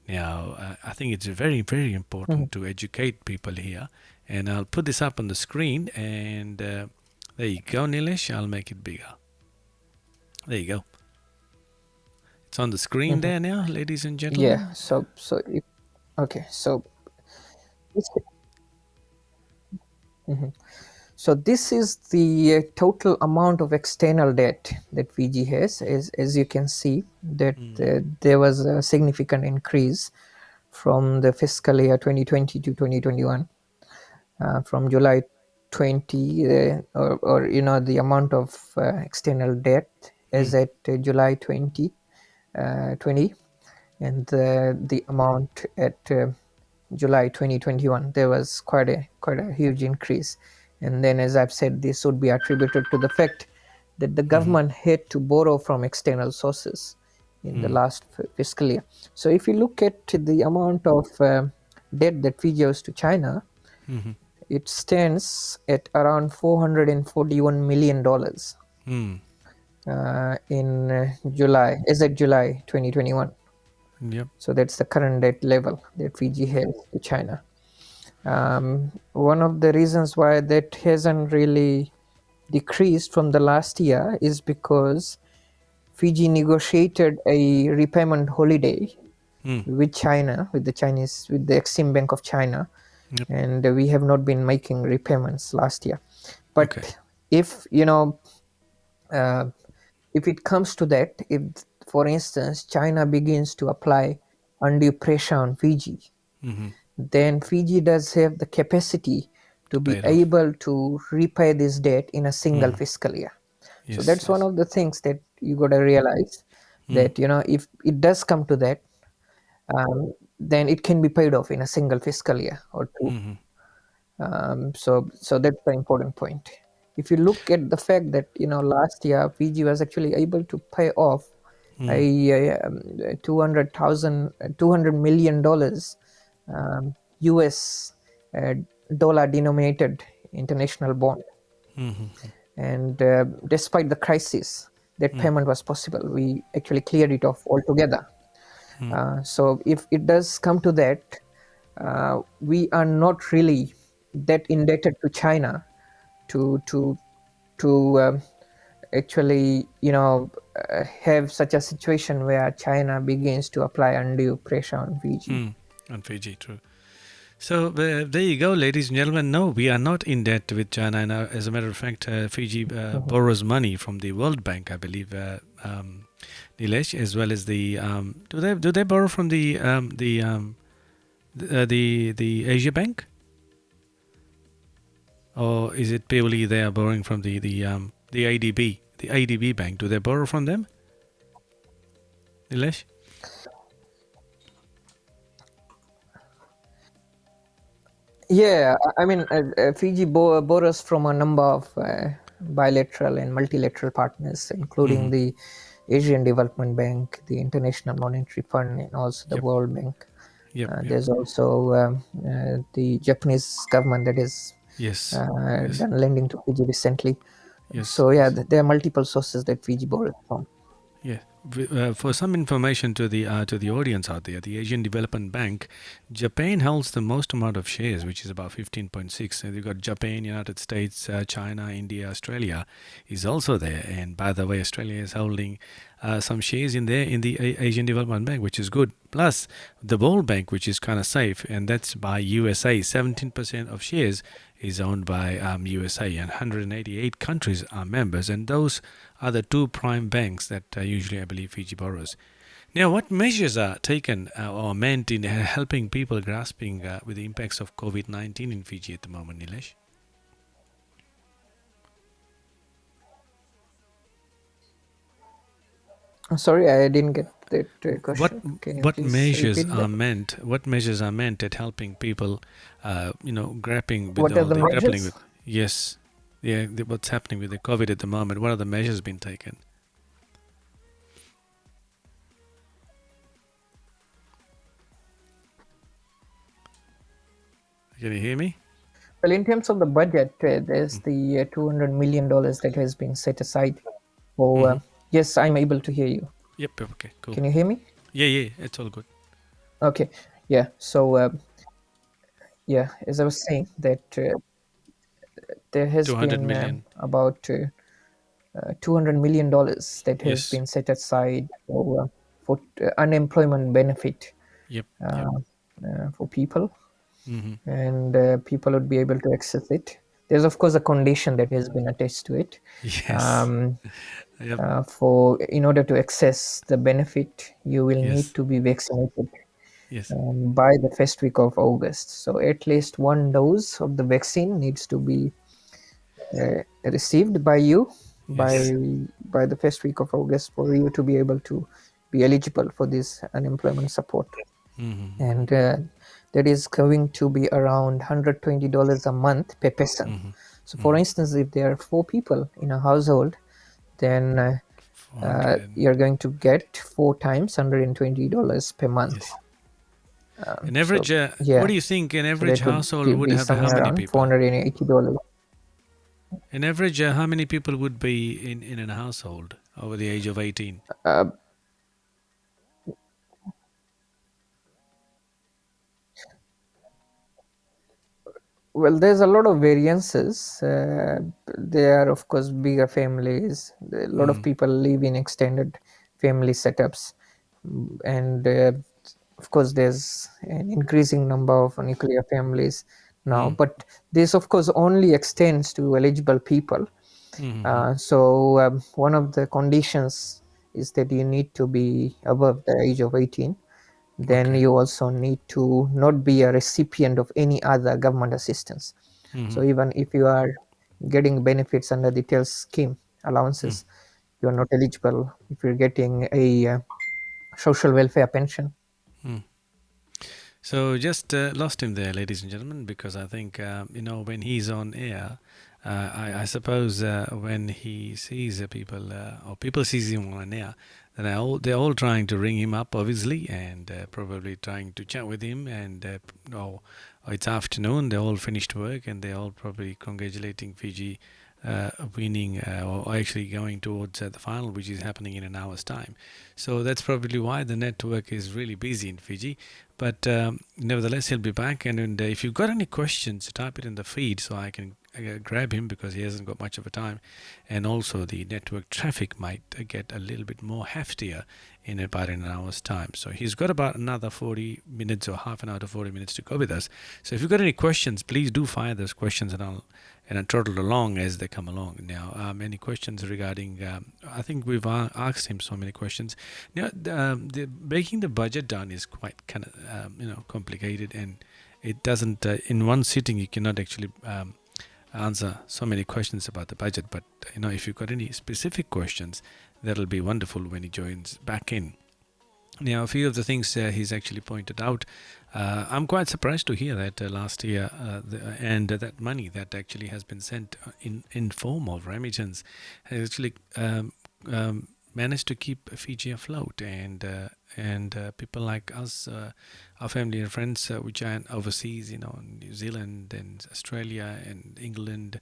Now, I think it's very, very Mhm. important to educate people here. And I'll put this up on the screen. And there you go, Nilesh. I'll make it bigger. There you go. It's on the screen Mhm. there now, ladies and Yeah. gentlemen. Okay. This, mhm. So this is the total amount of external debt that Fiji has. As you can see, that there was a significant increase from the fiscal year 2020 to 2021. From July 20, or the amount of external debt Mm, is at July 2020, and the amount at July 2021, there was quite a huge increase. And then, as I've said, this would be attributed to the fact that the mhm, government had to borrow from external sources in the mm, last fiscal year. So if you look at the amount of debt that Fiji owes to China, mhm, it stands at around $441 million mm. in July, as at July 2021. Yep. So that's the current debt level that Fiji has to China. One of the reasons why that hasn't really decreased from the last year is because Fiji negotiated a repayment holiday Mm. with China, with the Exim Bank of China, Yep. and we have not been making repayments last year. Okay. But if uh, if it comes to that, if, for instance, China begins to apply undue pressure on Fiji, Mm-hmm. then Fiji does have the capacity to To pay be it off. able to repay this debt in a single Mm. fiscal year. So Yes. that's one Yes. of the things that you got to realize, Mm. that if it does come to that, then it can be paid off in a single fiscal year or two. Mm-hmm. So that's the important point. If you look at the fact that last year Fiji was actually able to pay off Mm. a 200 million dollars US uh, dollar denominated international bond, Mm-hmm. and despite the crisis, that Mm. payment was possible. We actually cleared it off altogether. Mm. So if it does come to that, we are not really that indebted to China to to to actually have such a situation where China begins to apply undue pressure on Fiji. Mm. On Fiji, true. So there you go, ladies and gentlemen. No, we are not in debt with China. And as a matter of fact, Fiji Mhm. borrows money from the World Bank, I believe. Nilesh, as well as the do they borrow from the Asia Bank, or is it purely they are borrowing from the ADB bank? Do they borrow from them, Nilesh? Yeah, I mean, Fiji borrows from a number of bilateral and multilateral partners, including Mm-hmm. the Asian Development Bank, the International Monetary Fund, and also the Yep. World Bank. Yep. Yep. There's also the Japanese government that has Yes. Yes. done lending to Fiji recently. Yes. So yeah, Yes. there are multiple sources that Fiji borrows from. Yeah. For some information to the audience out there, the Asian Development Bank, Japan holds the most amount of shares, which is about 15.6. And you've got Japan, United States, China, India, Australia is also there. And by the way, Australia is holding some shares in there in the Asian Development Bank, which is good. Plus the World Bank, which is kind of safe, and that's by USA. 17% of shares is owned by USA, and 188 countries are members, and those are the two prime banks that usually, I believe, Fiji borrows. Now, what measures are taken or meant in helping people grasping with the impacts of COVID-19 in Fiji at the moment, Nilesh? Sorry, I didn't get that What question. Can you what please measures repeat are that? meant? What measures are meant at helping people, grappling with What are all the the grappling measures? with yes, yeah, what's happening with the COVID at the moment? What are the measures being taken? Can you hear me? Well, in terms of the budget, there's the $200 million that has been set aside for. Mm-hmm. Yes, I'm able to hear you. Yep. Okay. Cool. Can you hear me? Yeah. Yeah. It's all good. Okay. Yeah. So, yeah, as I was saying, that there has 200 been million. about $200 million that has Yes. been set aside for unemployment benefit Yep. Yep. uh, for people, Mm-hmm. and people would be able to access it. There's of course a condition that has been attached to it. Yes. Um, Yep. for in order to access the benefit, you will need Yes. to be vaccinated Yes. by the first week of August. So at least one dose of the vaccine needs to be received by you by Yes. by the first week of August for you to be able to be eligible for this unemployment support. Mm-hmm. And that is going to be around $120 a month per person. So for Mm-hmm. instance, if there are four people in a household, then 400 and you're going to get four times $120 per month. yes. An So average. What yeah, do you think? An so average that would household would be have how somewhere many around people? $480. An average. How many people would be in a household over the age of 18? uh, Well, there's a lot of variances. There are, of course, bigger families. A lot of Mm. people live in extended family setups. And of course, there's an increasing number of nuclear families now. Mm. But this, of course, only extends to eligible people. Mm-hmm. So, one of the conditions is that you need to be above the age of 18. Then Okay. you also need to not be a recipient of any other government assistance. Mm-hmm. So even if you are getting benefits under the TEL scheme Mm. allowances, you are not eligible if you're getting a social welfare pension. Mm. So just lost him there, ladies and gentlemen, because I think when he's on air, I suppose when he sees people or people sees him on air, then they're all trying to ring him up, obviously, and probably trying to chat with him. And or it's afternoon, they're all finished work, and they're all probably congratulating Fiji. Winning or actually going towards the final, which is happening in an hour's time. So that's probably why the network is really busy in Fiji. But nevertheless, he'll be back. And if you've got any questions, type it in the feed so I can grab him because he hasn't got much of a time. And also, the network traffic might get a little bit more heftier in about an hour's time. So he's got about another 40 minutes or half an hour to 40 minutes to go with us. So if you've got any questions, please do fire those questions and I'll trottle along as they come along. Now, any questions regarding? I think we've asked him so many questions. Now, the breaking the budget down is quite kind of complicated, and it doesn't in one sitting you cannot actually answer so many questions about the budget. But if you've got any specific questions, that'll be wonderful when he joins back in. Now, a few of the things he's actually pointed out, I'm quite surprised to hear that last year and that money that actually has been sent in form of remittance has actually managed to keep Fiji afloat, and people like us, our family and friends, which are overseas, New Zealand and Australia and England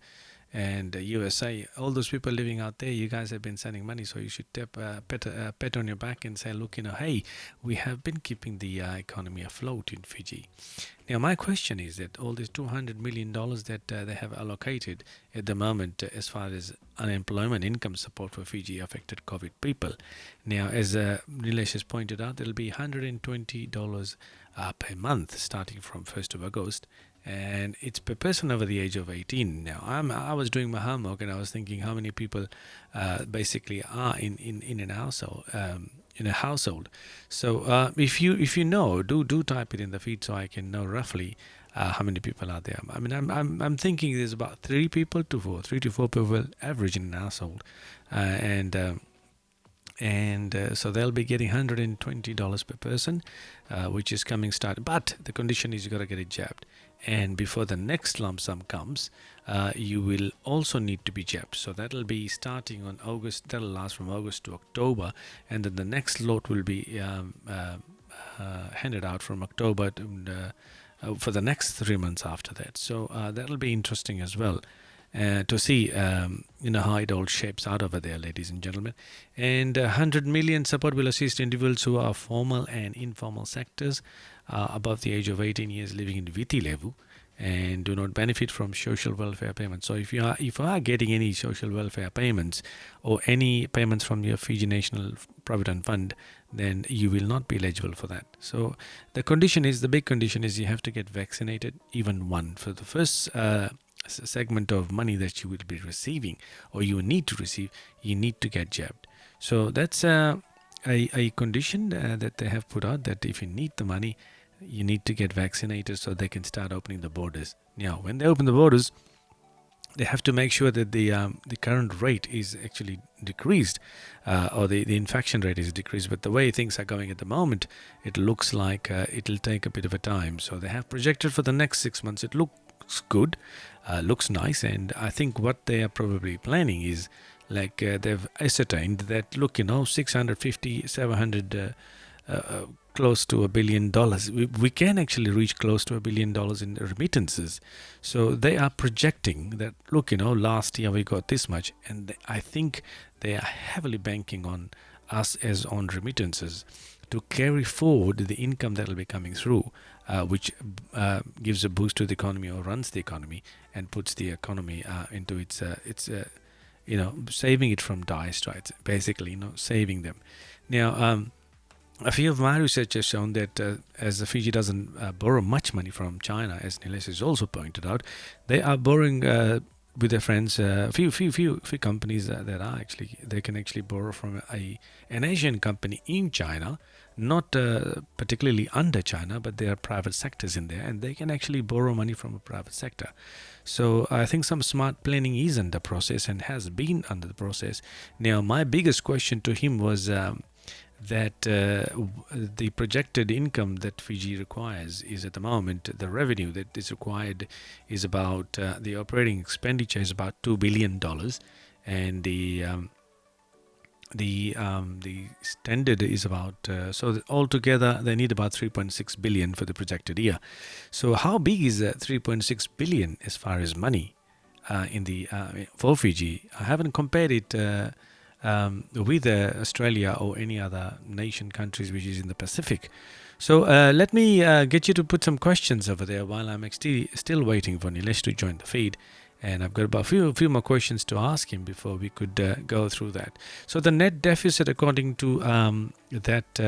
and USA, all those people living out there, you guys have been sending money, so you should tap pat on your back and say, look, hey, we have been keeping the economy afloat in Fiji. Now, my question is that all these $200 million that they have allocated at the moment as far as unemployment income support for Fiji affected COVID people. Now, as Nilesh has pointed out, there will be $120 per month starting from 1st of August, and it's per person over the age of 18. Now, I was doing my homework and I was thinking how many people basically are in an household. In a household. So if you know, do type it in the feed so I can know roughly how many people are there. I mean, I'm thinking there's about three to four people average in an household, and so they'll be getting $120 per person, which is coming start. But the condition is you got to get it jabbed, and before the next lump sum comes, you will also need to be jabbed. So that'll be starting on August. That'll last from August to October, and then the next lot will be handed out from October to for the next 3 months after that. So that'll be interesting as well. To see how it all shapes out over there, ladies and gentlemen. And 100 million support will assist individuals who are formal and informal sectors above the age of 18 years living in Viti Levu and do not benefit from social welfare payments. So if you are getting any social welfare payments or any payments from your Fiji National Provident Fund, then you will not be eligible for that. So the big condition is you have to get vaccinated, even one. For the first segment of money that you will be receiving or you need to receive, you need to get jabbed. So that's a condition that they have put out, that if you need the money, you need to get vaccinated so they can start opening the borders. Now, when they open the borders, they have to make sure that the current rate is actually decreased, or the infection rate is decreased. But the way things are going at the moment, it looks like it'll take a bit of a time. So they have projected for the next 6 months. It looks good, looks nice, and I think what they are probably planning is like they've ascertained that 650, 700. Close to $1 billion. We can actually reach close to $1 billion in remittances. So they are projecting that, last year we got this much, and I think they are heavily banking on us as on remittances to carry forward the income that will be coming through, which gives a boost to the economy or runs the economy and puts the economy into its saving it from dire straits, basically, saving them. Now, a few of my research has shown that as Fiji doesn't borrow much money from China, as Nilesh has also pointed out, they are borrowing with their friends. Few companies that are actually, they can actually borrow from an Asian company in China, not particularly under China, but there are private sectors in there, and they can actually borrow money from a private sector. So I think some smart planning is under process and has been under the process. Now, my biggest question to him was that the projected income that Fiji requires is at the moment, the revenue that is required is about, the operating expenditure is about $2 billion, and the standard is about, so altogether they need about 3.6 billion for the projected year. So how big is that 3.6 billion as far as money for Fiji? I haven't compared it with Australia or any other nation countries which is in the Pacific. So let me get you to put some questions over there while I'm actually still waiting for Nilesh to join the feed. And I've got about a few more questions to ask him before we could go through that. So the net deficit, according to that,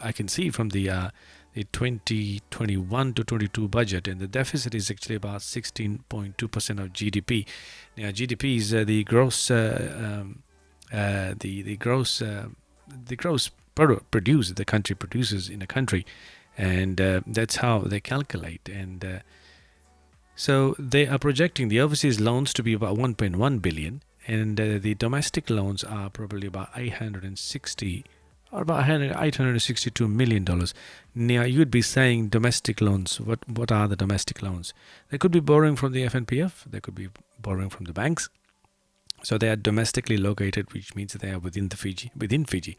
I can see from the 2021 to 22 budget, and the deficit is actually about 16.2% of GDP. Now, GDP is the gross. The gross produce the country produces in a country, and that's how they calculate. And so they are projecting the overseas loans to be about 1.1 billion, and the domestic loans are probably about 862 million dollars. Now, you'd be saying domestic loans. What are the domestic loans? They could be borrowing from the FNPF. They could be borrowing from the banks. So they are domestically located, which means they are within Fiji,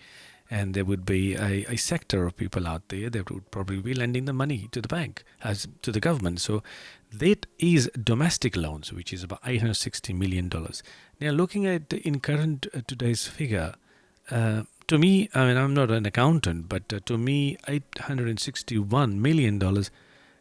and there would be a sector of people out there that would probably be lending the money to the bank, to the government. So that is domestic loans, which is about $860 million. Now, looking at in current today's figure, to me, I mean, I'm not an accountant, but to me, $861 million.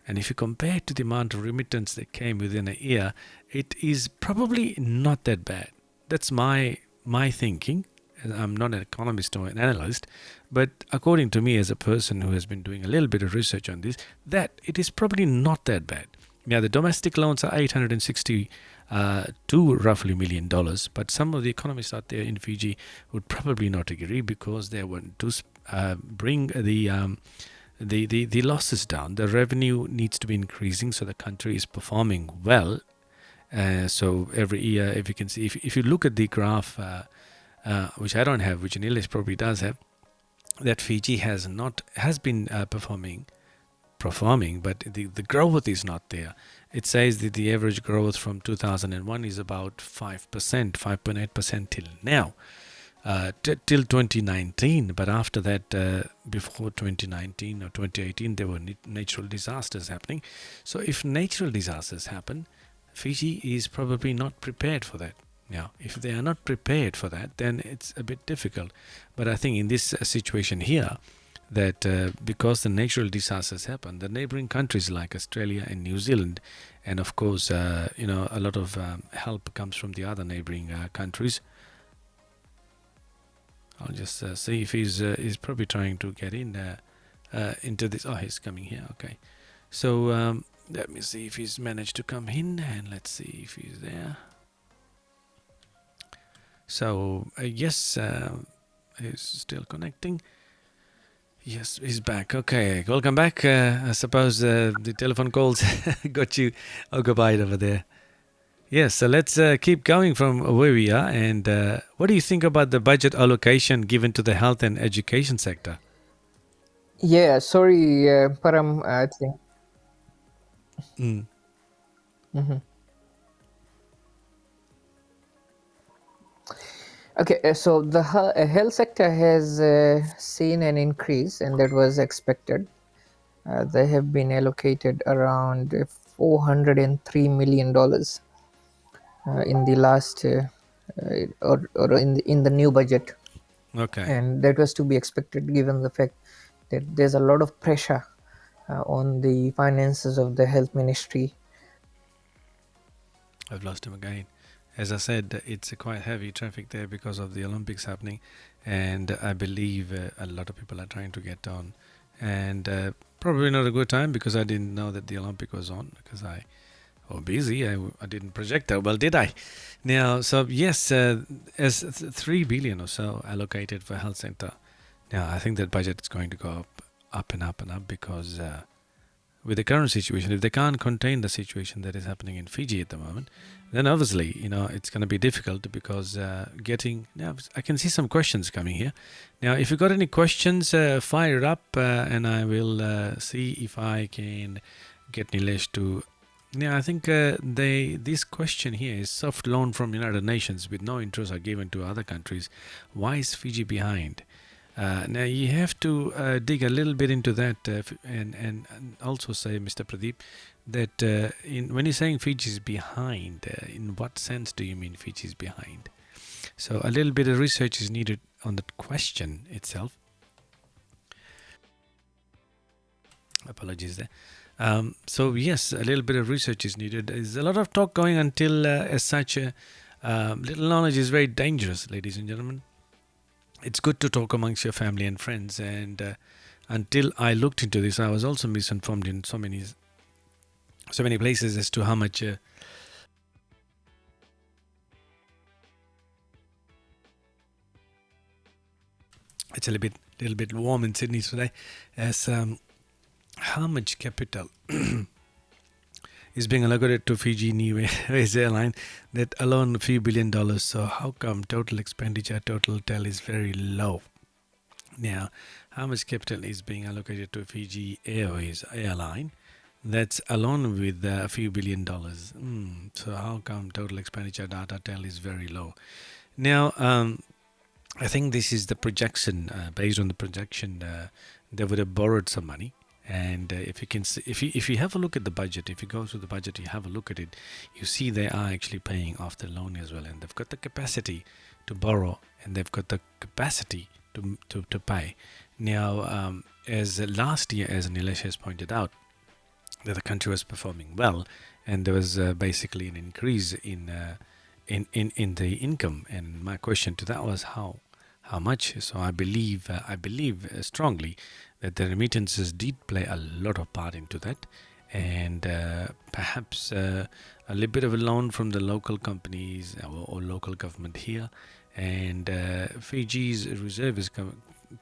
And if you compare it to the amount of remittance that came within a year, it is probably not that bad. That's my thinking. I'm not an economist or an analyst, but according to me, as a person who has been doing a little bit of research on this, that it is probably not that bad. Yeah, the domestic loans are $862 roughly million dollars, but some of the economists out there in Fiji would probably not agree because they want to bring the losses down. The revenue needs to be increasing, so the country is performing well. So every year, if you can see, if you look at the graph, which I don't have, which Nilesh probably does have, that Fiji has been performing, but the growth is not there. It says that the average growth from 2001 is about 5%, 5.8% till now. till 2019. But after that, before 2019 or 2018, there were natural disasters happening. So if natural disasters happen, Fiji is probably not prepared for that. Now, if they are not prepared for that, then it's a bit difficult. But I think in this situation here, that because the natural disasters happen, the neighboring countries like Australia and New Zealand, and of course, a lot of help comes from the other neighboring countries. I'll just see if he's probably trying to get in into this. Oh, he's coming here. Okay, so let me see if he's managed to come in, and let's see if he's there. So yes, he's still connecting. Yes, he's back. Okay, welcome back. I suppose the telephone calls got you occupied over there. Yes, so let's keep going from where we are. And what do you think about the budget allocation given to the health and education sector? Yeah, sorry, Param. I think. Mm. Mhm. Okay, so the health sector has seen an increase, and that was expected. They have been allocated around $403 million in the last, or in the new budget, Okay, and that was to be expected given the fact that there's a lot of pressure on the finances of the health ministry. I've lost him again. As I said, it's a quite heavy traffic there because of the Olympics happening, and I believe a lot of people are trying to get on, and probably not a good time because I didn't know that the Olympic was on because I busy. I didn't project that well, did I? Now, so yes, as 3 billion or so allocated for health center. Now, I think that budget is going to go up and up and up because with the current situation, if they can't contain the situation that is happening in Fiji at the moment, then obviously, it's going to be difficult because getting. Now, I can see some questions coming here. Now, if you got any questions, fire it up, and I will see if I can get Nilesh to. Yeah, I think this question here is soft loan from United Nations with no interest are given to other countries. Why is Fiji behind? Now you have to dig a little bit into that, and also say, Mr. Pradeep, that when you're saying Fiji is behind, in what sense do you mean Fiji is behind? So a little bit of research is needed on the question itself. Apologies there. So yes, a little bit of research is needed. There's a lot of talk going until as such. Little knowledge is very dangerous, ladies and gentlemen. It's good to talk amongst your family and friends. And until I looked into this, I was also misinformed in so many places as to how much. It's a little bit warm in Sydney today. As how much capital is being allocated to Fiji New Airways airline, that alone a few $1 billion. So how come total expenditure, total TEL is very low? Now, how much capital is being allocated to Fiji Airways airline? That's alone with a few $1 billion. So how come total expenditure data TEL is very low? Now, I think this is the projection. Based on the projection, they would have borrowed some money. And if you can see, if you have a look at the budget, if you go through the budget, you have a look at it, you see they are actually paying off the loan as well, and they've got the capacity to borrow, and they've got the capacity to pay. Now, as last year, as Nilesh has pointed out, that the country was performing well, and there was basically an increase in the income. And my question to that was how much. So I believe strongly that the remittances did play a lot of part into that, and perhaps a little bit of a loan from the local companies or local government here, and Fiji's reserve is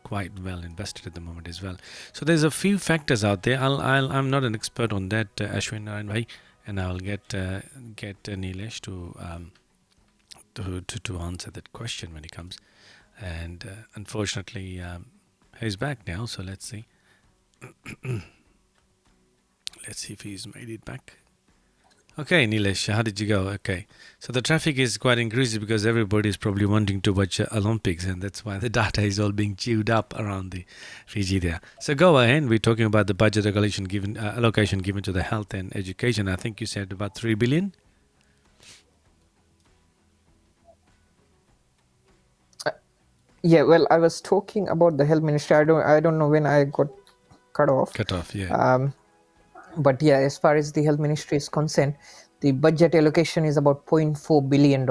quite well invested at the moment as well. So there's a few factors out there. I'm not an expert on that, Ashwin Narayan Bhai, and I'll get Nilesh to answer that question when he comes. And unfortunately, he's back now. So let's see. Let's see if he's made it back. Okay, Nilesh, how did you go? Okay, so the traffic is quite increased because everybody is probably wanting to watch Olympics, and that's why the data is all being chewed up around the Fiji there. So go ahead. We're talking about the budget allocation given to the health and education. I think you said about 3 billion. Yeah, well, I was talking about the health ministry. I don't know when I got cut off. Cut off, yeah. Um, but yeah, as far as the health ministry is concerned, the budget allocation is about $0.4 billion.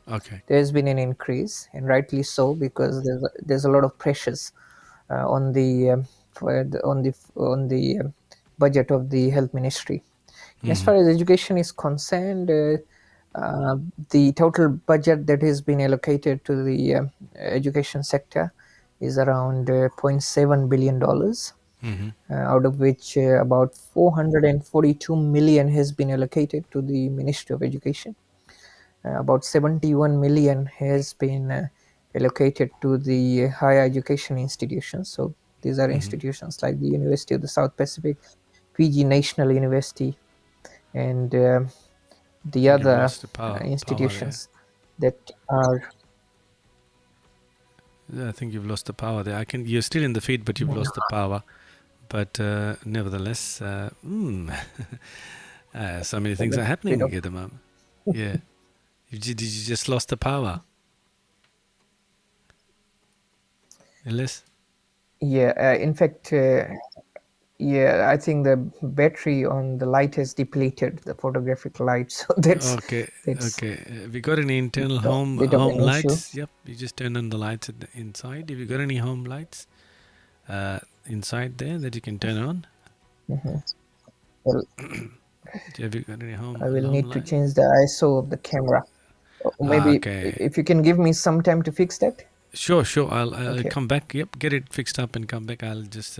Okay. There's been an increase, and rightly so, because there's a lot of pressures on the budget of the health ministry. And as Hmm. far as education is concerned, the total budget that has been allocated to the education sector is around $0.7 billion, Hmm. out of which about 442 million has been allocated to the Ministry of Education. About 71 million has been allocated to the higher education institutions. So these are Hmm. institutions like the University of the South Pacific, Fiji National University, and I the think you've other lost the power there. institutions that are. Yeah, I think you've lost the power there. I can. You're still in the feed, but you've lost the power. But nevertheless, so many things A are bit happening of. at the moment. Yeah. Did you just lost the power? Unless. Yeah, in fact, yeah, I think the battery on the light has depleted, the photographic light, so Okay, that's okay. We got any internal a home bit of home an issue. lights? Yep. You just turn on the lights at the inside. Have you got any home lights inside there that you can turn on? Mhm. Well, Have you got any I will home need to light? change the ISO of the camera. Or maybe Okay. if you can give me some time to fix that. Sure, sure. I'll Okay, come back. Yep, get it fixed up and come back. I'll just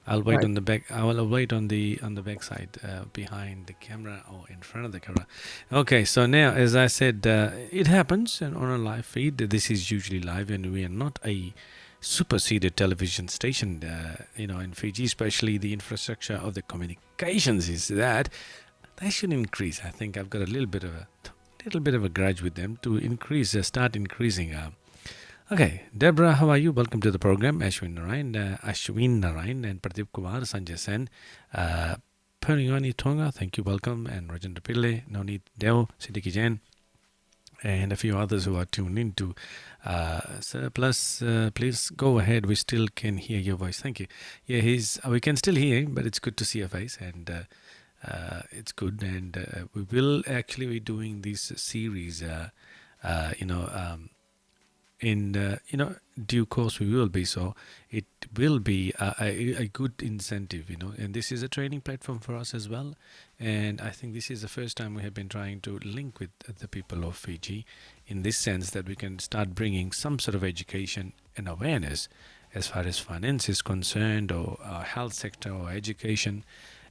I'll wait right. on the back. I will wait on the back side behind the camera or in front of the camera. Okay, so now as I said, it happens and on a live feed. This is usually live, and we are not a superseded television station. In Fiji, especially the infrastructure of the communications is that they should increase. I think I've got a little bit of a grudge with them to increase, start increasing. Okay, Deborah, how are you? Welcome to the program. Ashwin Narayan, and Pradeep Kumar, Sanjay Sen, Perningani Tonga, thank you, welcome, and Rajendra Pillai, Nonit Deo, Siddiqui Jain, and a few others who are tuned in to. Sir, plus, please go ahead. We still can hear your voice. Thank you. Yeah, we can still hear him, but it's good to see your face, and it's good. And we will actually be doing this series. Uh, you know. In due course we will be, so it will be a good incentive, and this is a training platform for us as well. And I think this is the first time we have been trying to link with the people of Fiji in this sense that we can start bringing some sort of education and awareness as far as finance is concerned, or health sector or education,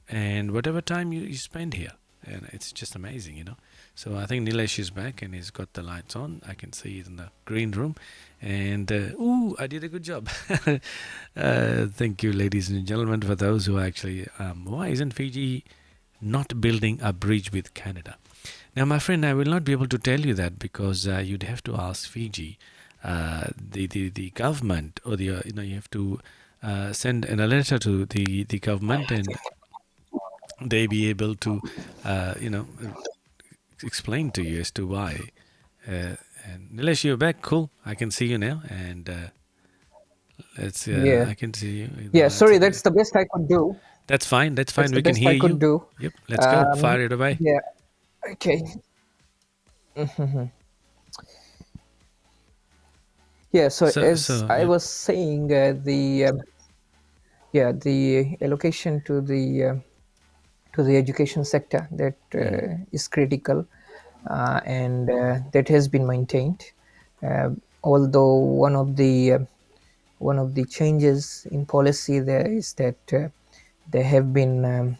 and whatever time you spend here. And it's just amazing. So I think Nilesh is back and he's got the lights on. I can see it in the green room. And, I did a good job. Thank you, ladies and gentlemen, for those who actually, why isn't Fiji not building a bridge with Canada? Now, my friend, I will not be able to tell you that because you'd have to ask Fiji, the government, or you have to send a letter to the government, and they be able to, explain to you as to why. And Nilesh, you're back. Cool. I can see you now, and let's. Yeah, I can see you. The yeah. lights Sorry, are there. that's the best I could do. That's fine. That's That's fine. the We can best hear I could you. do. Yep. Let's go. Um, Fire it away. yeah. Okay. Mhm. Yeah. So So, as so I yep. was saying, the allocation to the education sector that Mm, is critical, and that has been maintained. Although one of the changes in policy there is that there have been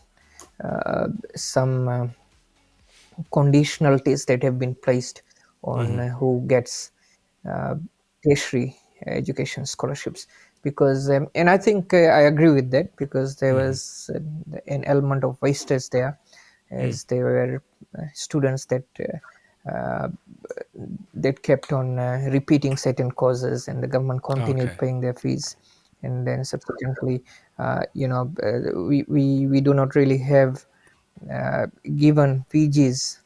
some conditionalities that have been placed on mm-hmm, who gets uh, tertiary education scholarships, because and I think I agree with that, because there mm-hmm, was an element of wastage there, as they were students uh, that kept on repeating certain causes, and the government continued Okay. paying their fees. And then subsequently, we do not really have, uh, given Fiji's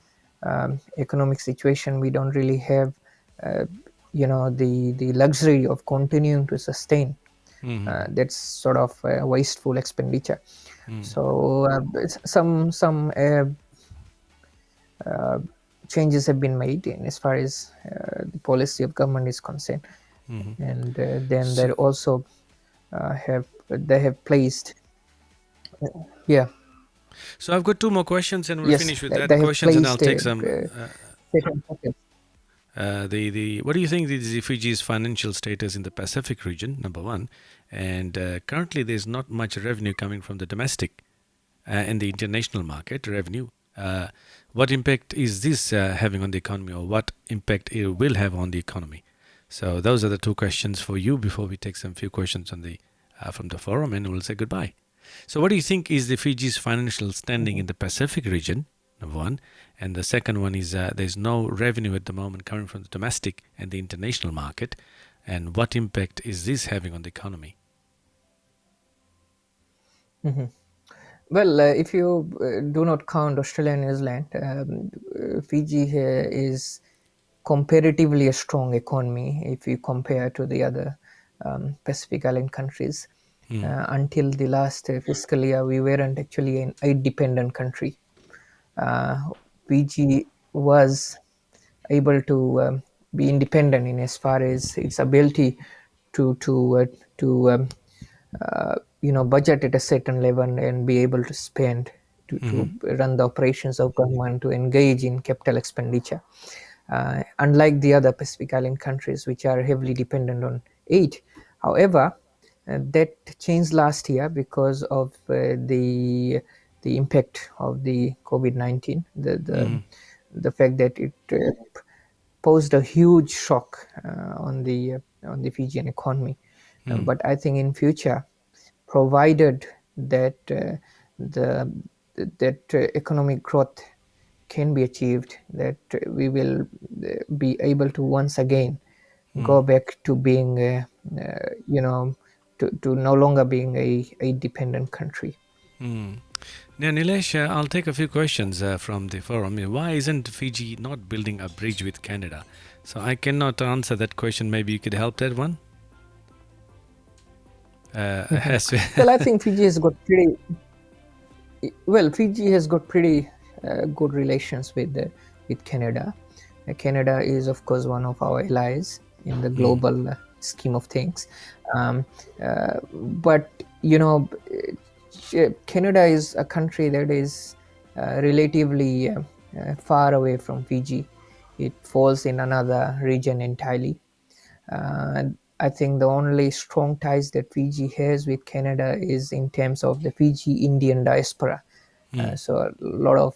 economic situation, we don't really have, uh, the luxury of continuing to sustain Mm-hmm. that's sort of wasteful expenditure. Mm-hmm. So some uh, changes have been made in as far as the policy of government is concerned, Mm-hmm. and then So, there also have they have placed, yeah, so I've got two more questions, and we'll yes, finish with they that have questions, and I'll placed take some. certain focus. The what do you think is the Fiji's financial status in the Pacific region? Number one, and currently there's not much revenue coming from the domestic and the international market revenue. What impact is this having on the economy, or what impact it will have on the economy? So those are the two questions for you before we take some few questions on the from the forum, and we'll say goodbye. So, what do you think is the Fiji's financial standing Mhm. in the Pacific region? Number one, and the second one is there's no revenue at the moment coming from the domestic and the international market, and what impact is this having on the economy? Mhm. Well, if you do not count Australia and New Zealand, Fiji is comparatively a strong economy if you compare to the other Pacific Island countries. Mm, Until the last fiscal year, we weren't actually an aid dependent country. Uh, Fiji was able to be independent in as far as its ability to budget at a certain level and be able to spend to mm, run the operations of government, to engage in capital expenditure, unlike the other Pacific Island countries which are heavily dependent on aid. However, that changed last year because of the impact of the COVID-19, mm, the fact that it posed a huge shock on the Fijian economy. mm, But I think in future, provided that the that economic growth can be achieved, that we will be able to once again mm, go back to being, you know, to no longer being a dependent country. mm. Now, Nilesh, I'll take a few questions from the forum. Why isn't Fiji not building a bridge with Canada? So I cannot answer that question. Maybe you could help that one. Mhm. Has to. Well, I think Fiji has got pretty good relations with Canada. Canada is, of course, one of our allies in the Mm, global scheme of things. But Canada is a country that is relatively far away from Fiji. It falls in another region entirely. Uh, I think the only strong ties that Fiji has with Canada is in terms of the Fiji Indian diaspora. mm, So a lot of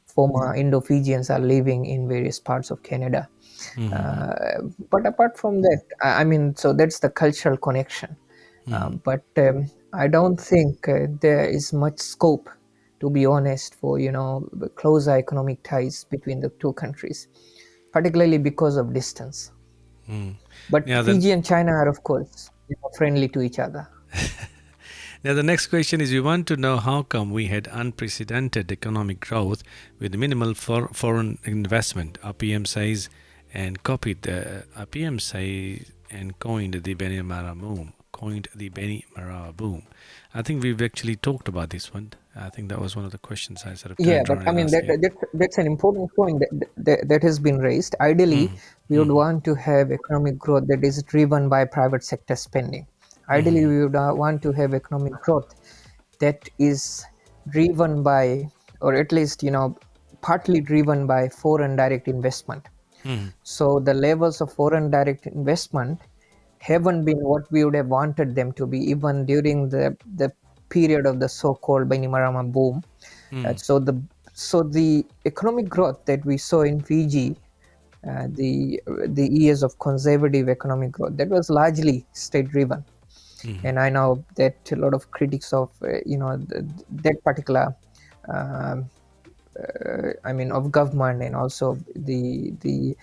former Indo-Fijians are living in various parts of Canada. mm, But apart from that, I mean, so that's the cultural connection. mm, But I don't think there is much scope, to be honest, for closer economic ties between the two countries, particularly because of distance. mm. But Now then, Fiji and China are, of course, friendly to each other. now, the next question is we want to know how come we had unprecedented economic growth with minimal foreign investment. Our PM says and copied the PM says and coined the Beni Mara boom. Coined the Beni Mara boom. I think we've actually talked about this one. I think that was one of the questions I sort of Yeah, turned but around I and mean asked you. that's an important point that has been raised. Ideally, Mm, we would mm, want to have economic growth that is driven by private sector spending. Ideally, mm, we would want to have economic growth that is driven by, or at least partly driven by foreign direct investment. mm, So the levels of foreign direct investment haven't been what we would have wanted them to be, even during the period of the so-called Bainimarama boom. mm, So the economic growth that we saw in Fiji, the years of conservative economic growth, that was largely state driven. mm, And I know that a lot of critics of that particular um, I mean, of government, and also the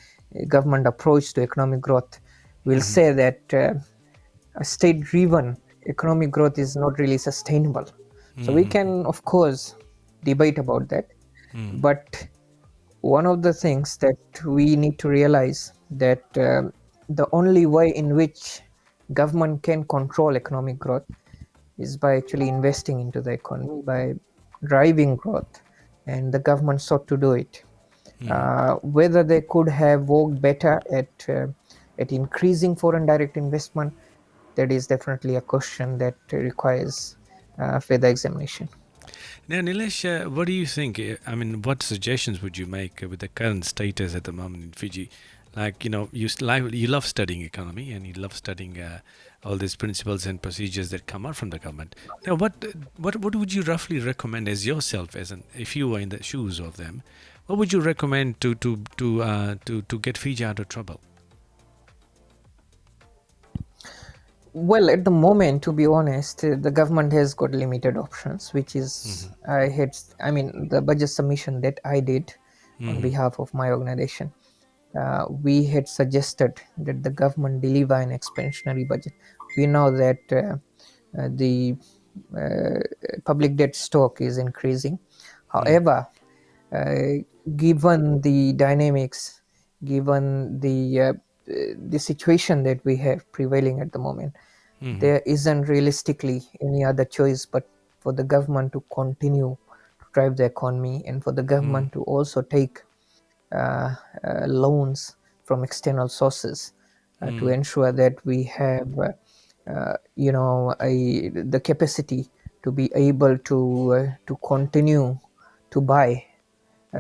government approach to economic growth, will Mm-hmm. say that a state-driven economic growth is not really sustainable. So we Mm-hmm. can, of course, debate about that, but one of the things that we need to realize that the only way in which government can control economic growth is by actually investing into the economy, by driving growth, and the government sought to do it. Whether they could have worked better at increasing foreign direct investment, that is definitely a question that requires further examination. Now, Nilesh, what do you think? I mean, what suggestions would you make with the current status at the moment in Fiji? Like, you love studying economy and you love studying all these principles and procedures that come out from the government. Now, what would you roughly recommend as yourself, if you were in the shoes of them? What would you recommend to get Fiji out of trouble? Well, at the moment, to be honest, the government has got limited options, which is I mean, the budget submission that I did on Mm-hmm. behalf of my organization, we had suggested that the government deliver an expansionary budget. We know that the uh, public debt stock is increasing. However, uh, given the dynamics, given the situation that we have prevailing at the moment, Mm-hmm. there isn't realistically any other choice but for the government to continue to drive the economy, and for the government to also take uh, loans from external sources to Mm-hmm. ensure that we have the capacity to be able to continue to buy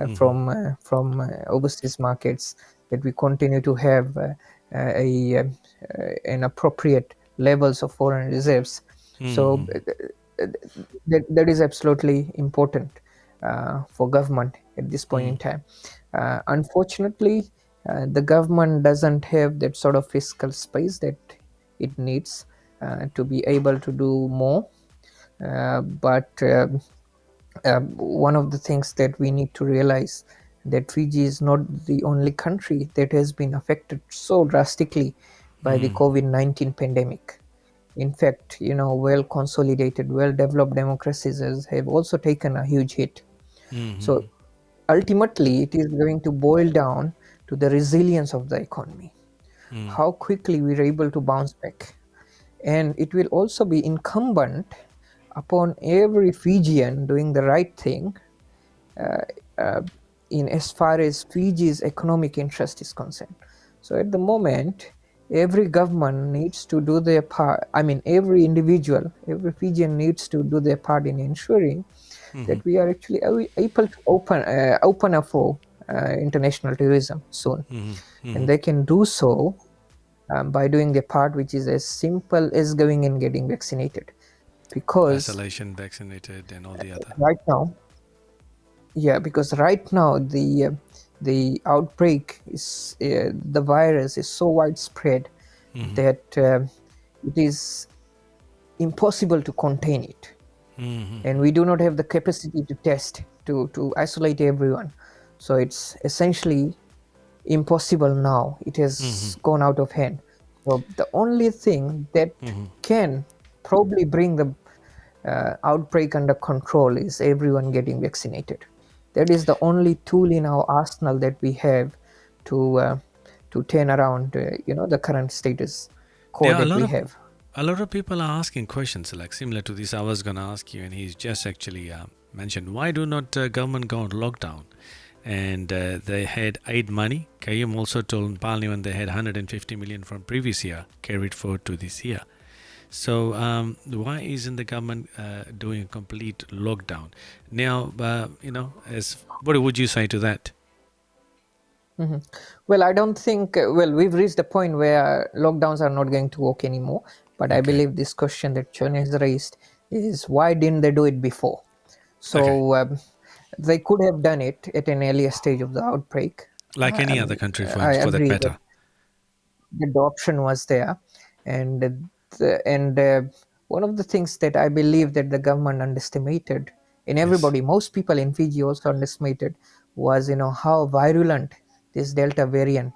Mm-hmm. from overseas markets, that we continue to have a an appropriate levels of foreign reserves. So Mm-hmm. that is absolutely important for government at this point in time. Unfortunately, the government doesn't have that sort of fiscal space that it needs to be able to do more. But one of the things that we need to realize, that Fiji is not the only country that has been affected so drastically by the Mm-hmm. COVID-19 pandemic. In fact, well consolidated, well developed democracies have also taken a huge hit. So Mm-hmm. ultimately, it is going to boil down to the resilience of the economy, how quickly we're able to bounce back. And it will also be incumbent upon every Fijian doing the right thing uh, uh, in as far as Fiji's economic interest is concerned. So at the moment, every government needs to do their part. I mean, every individual, every Fijian needs to do their part in ensuring Mm-hmm. that we are actually able to open up for international tourism soon, Mm-hmm. and Mm-hmm. they can do so by doing their part, which is as simple as going and getting vaccinated. Because Isolation, vaccinated, and all the other. right now, yeah, because right now the outbreak is the virus is so widespread Mm-hmm. that it is impossible to contain it, and Mm-hmm. we do not have the capacity to test to isolate everyone. So it's essentially impossible now. It has Mm-hmm. gone out of hand. So the only thing that Mm-hmm. can probably bring the outbreak under control is everyone getting vaccinated. That is the only tool in our arsenal that we have to turn around, the current status quo Now, that we have. a lot of people are asking questions like similar to this. I was gonna ask you, and he's just actually mentioned why do not government go on lockdown? And they had aid money. Kayum also told in Parliament they had 150 million from previous year carried forward to this year. So why isn't the government doing a complete lockdown now? As what would you say to that? Mhm. Well, I don't think, well, we've reached a point where lockdowns are not going to work anymore. But I Okay, believe this question that Chun has raised is, why didn't they do it before? okay, So they could have done it at an earlier stage of the outbreak. like any other country I for that agree that matter. the option was there, and one of the things that I believe that the government underestimated And Yes. everybody, most people in Fiji also underestimated was, how virulent this Delta variant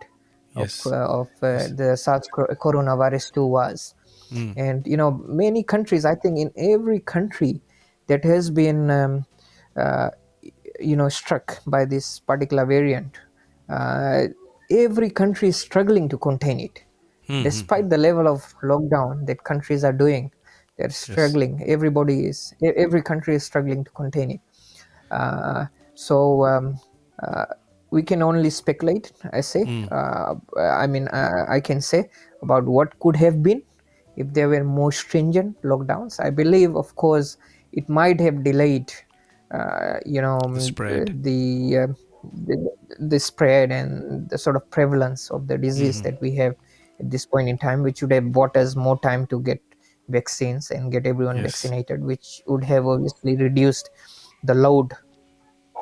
Yes. Yes. the SARS coronavirus 2 was. Mm. And many countries, I think in every country that has been uh, struck by this particular variant, uh, every country is struggling to contain it. Mm-hmm. Despite the level of lockdown that countries are doing, they're Yes. struggling. Every country is struggling to contain it. uh, so uh, we can only speculate, I say. Mm. I mean, I can say about what could have been if there were more stringent lockdowns. I believe, of course, it might have delayed, The spread. the the spread and the sort of prevalence of the disease Mm-hmm. that we have at this point in time, which would have bought us more time to get vaccines and get everyone Yes. vaccinated, which would have obviously reduced the load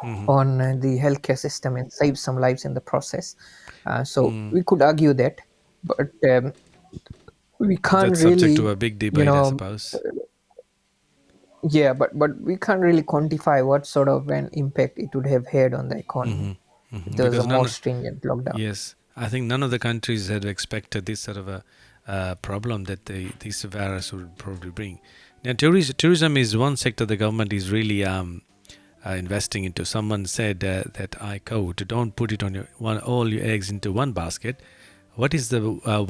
Mm-hmm. on the healthcare system and save some lives in the process. So Mm. we could argue that, but we can't That's subject to really, a big you debate, I know, suppose. yeah, but we can't really quantify what sort of an impact it would have had on the economy Mm-hmm. if Mm-hmm. there was a Because more stringent lockdown. yes, I think none of the countries had expected this sort of a problem that this virus would probably bring. Now, tourism is one sector the government is really investing into. Someone said that I quote, "Don't put it on all your eggs into one basket." What is the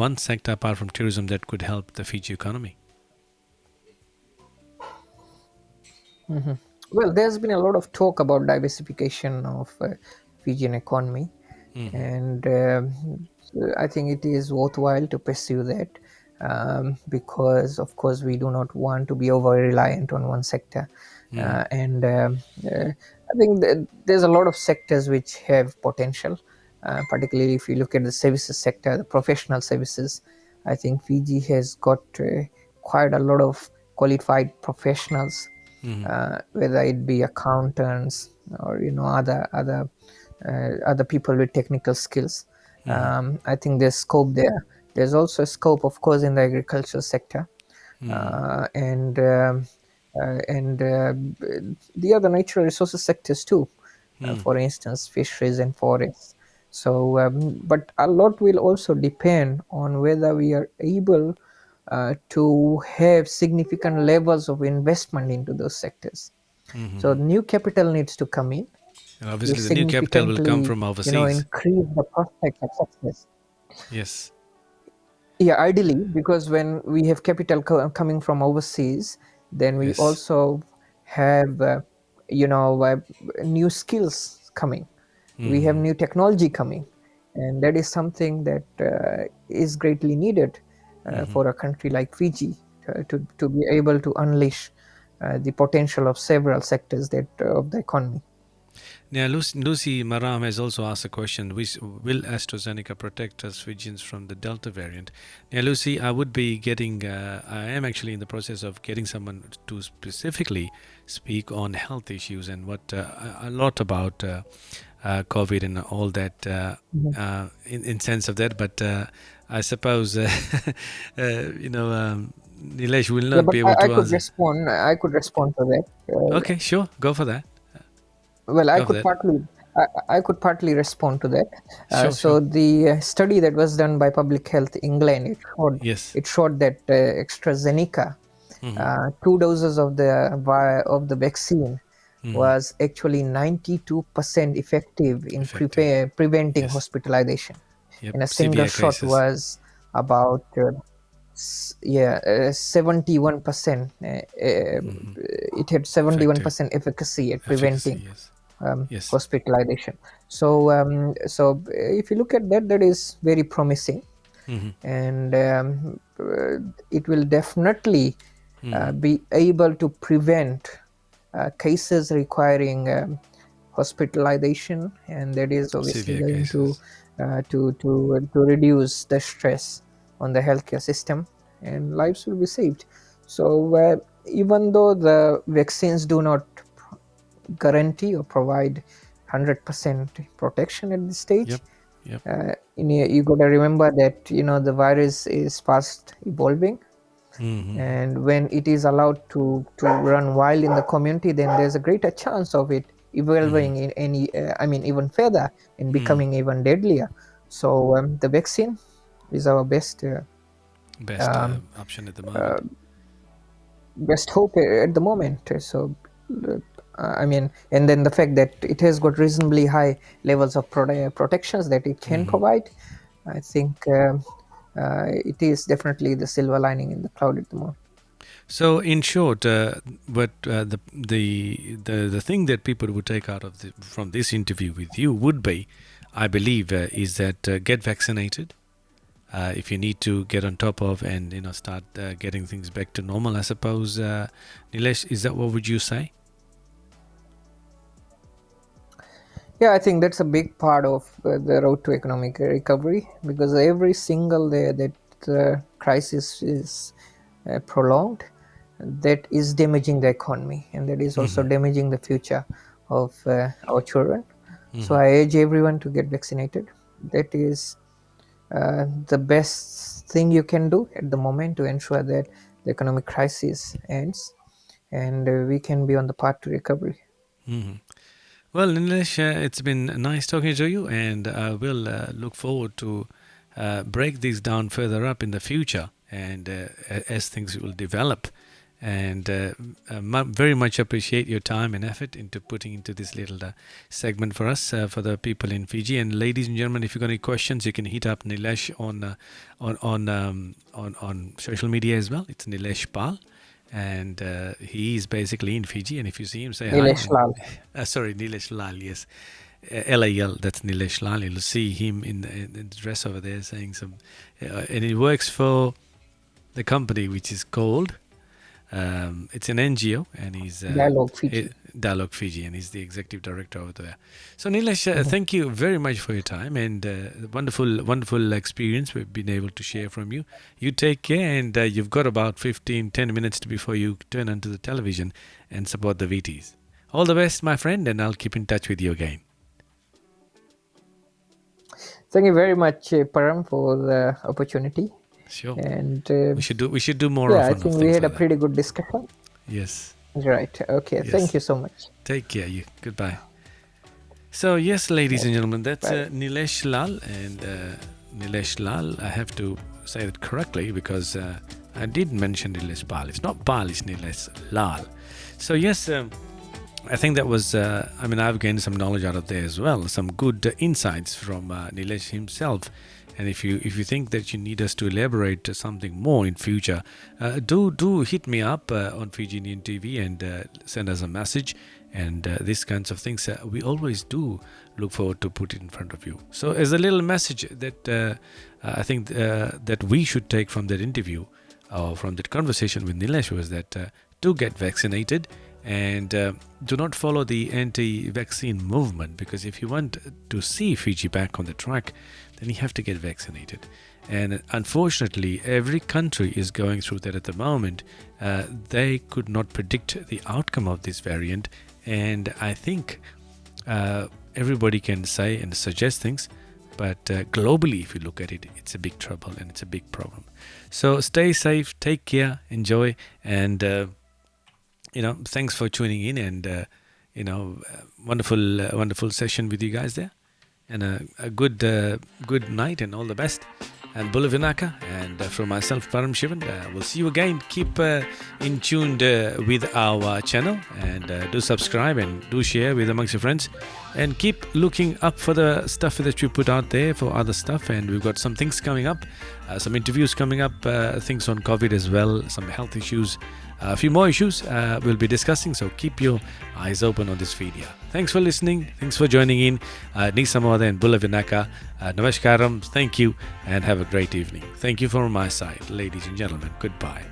one sector apart from tourism that could help the Fiji economy? Hmm. Well, there's been a lot of talk about diversification of Fijian economy, Mm-hmm. and I think it is worthwhile to pursue that, because, of course, we do not want to be over reliant on one sector. Mm-hmm. And I think that there's a lot of sectors which have potential, particularly if you look at the services sector, the professional services. I think Fiji has got quite a lot of qualified professionals, Mm-hmm. whether it be accountants or other people with technical skills. Mm-hmm. I think there's scope there. There's also a scope, of course, in the agricultural sector, Mm-hmm. uh, and um, and the other natural resources sectors too. For instance, fisheries and forests. So, but a lot will also depend on whether we are able to have significant levels of investment into those sectors. So Mm-hmm. new capital needs to come in And to obviously, the new capital will come significantly, from overseas. increase the prospect of success. Yes. Yeah, ideally, because when we have capital coming from overseas, then we Yes. also have, new skills coming. We have Mm-hmm. new technology coming, and that is something that is greatly needed Mm-hmm. for a country like Fiji to be able to unleash the potential of several sectors that of the economy. Now, Lucy Maram has also asked a question: will AstraZeneca protect us Fijians from the Delta variant? Now, Lucy, I am actually in the process of getting someone to specifically speak on health issues and what a lot about COVID and all that Mhm. in sense of that. But I suppose, Nilesh will Yeah, not but be able I to could answer. respond. I could respond to that. Okay, sure, go for that. Well, Go for that. I could partly respond to that. Sure, sure. So the study that was done by Public Health England, Yes. it showed that AstraZeneca, Mm-hmm. two doses of the vaccine Mm-hmm. was actually 92% effective in Effective. preventing Yes. hospitalization. Yep. In a single Severe shot cases. was about 71%. Mm-hmm. It had Effective. 71% efficacy at Efficacy. preventing Yes. Yes. hospitalization. So if you look at that, that is very promising, Mm-hmm. and it will definitely Mm-hmm. be able to prevent cases requiring hospitalization, and that is obviously Severe going cases. to reduce the stress on the healthcare system, and lives will be saved. So even though the vaccines do not guarantee or provide 100% protection at this stage, Yep. Yep. you got to remember that the virus is fast evolving, Mm-hmm. And when it is allowed to run wild in the community, then there's a greater chance of it Mm-hmm. evolving in any even further and Mm. becoming even deadlier. So the vaccine is our Best um, option at the uh, moment. best hope at the moment. So uh, and then the fact that it has got reasonably high levels of protections that it can Mm-hmm. provide, I think it is definitely the silver lining in the cloud at the moment. So, in short, what the thing that people would take out of from this interview with you would be, I believe, is that get vaccinated. If you need to get on top of and start getting things back to normal, I suppose. Nilesh, is that what would you say? Yeah, I think that's a big part of the road to economic recovery, because every single day that the crisis is prolonged, that is damaging the economy, and that is also Mm-hmm. damaging the future of our children. So Mm-hmm. I urge everyone to get vaccinated. That is the best thing you can do at the moment to ensure that the economic crisis ends and we can be on the path to recovery. Mm-hmm. Well, Nilesh, it's been nice talking to you, and I will look forward to break these down further up in the future, and as things will develop. And very much appreciate your time and effort into putting into this little segment for us, for the people in Fiji. And ladies and gentlemen, if you've got any questions, you can hit up Nilesh on social media as well. It's Nilesh Pal, and he is basically in Fiji. And if you see him, say hi. Nilesh And Lal. sorry, Nilesh Lal, yes. LAL, that's Nilesh Lal. You'll see him in the dress over there saying some. And he works for the company which is called, it's an NGO, and he's Dialogue Fiji. Dialogue Fiji, and he's the executive director over there. So, Nilesh, Mhm. thank you very much for your time and wonderful, wonderful experience we've been able to share from you. You take care, and you've got about 10 minutes before you turn onto the television and support the VTs. All the best, my friend, and I'll keep in touch with you again. Thank you very much, Param, for the opportunity. Sure. And We should do more yeah, I often of think we things had a like that. pretty good discussion. Yes. Right. Okay. Thank Yes. you so much. Take care. You. Goodbye. So, yes, ladies and Okay. gentlemen, that's Bye. Nilesh Lal. And Nilesh Lal, I have to say it correctly because I did mention Nilesh Pal. It's not Pal, it's Nilesh Lal. So, yes, I think that was, I've gained some knowledge out of there as well, some good insights from Nilesh himself. And if you think that you need us to elaborate something more in future, do hit me up on Fiji Indian TV and send us a message. And these kinds of things we always do look forward to put it in front of you. So as a little message that I think that we should take from that interview or from that conversation with Nilesh was that do get vaccinated and do not follow the anti-vaccine movement, because if you want to see Fiji back on the track, then you have to get vaccinated. And unfortunately, every country is going through that at the moment. They could not predict the outcome of this variant, and I think everybody can say and suggest things, but globally, if you look at it, it's a big trouble and it's a big problem. So stay safe, take care, enjoy, and thanks for tuning in, and wonderful session with you guys there, and a good night and all the best. And Bulavinaka, and from myself, Param Shivan, we'll see you again. Keep in tuned with our channel, and do subscribe and do share with amongst your friends, and keep looking up for the stuff that we put out there for other stuff. And we've got some things coming up, some interviews coming up, things on COVID as well, some health issues, a few more issues we'll be discussing. So keep your eyes open on this video. Thanks for listening. Thanks for joining in. Nisamada and Bulavinaka. Namaskaram. Thank you, and have a great evening. Thank you from my side, ladies and gentlemen. Goodbye.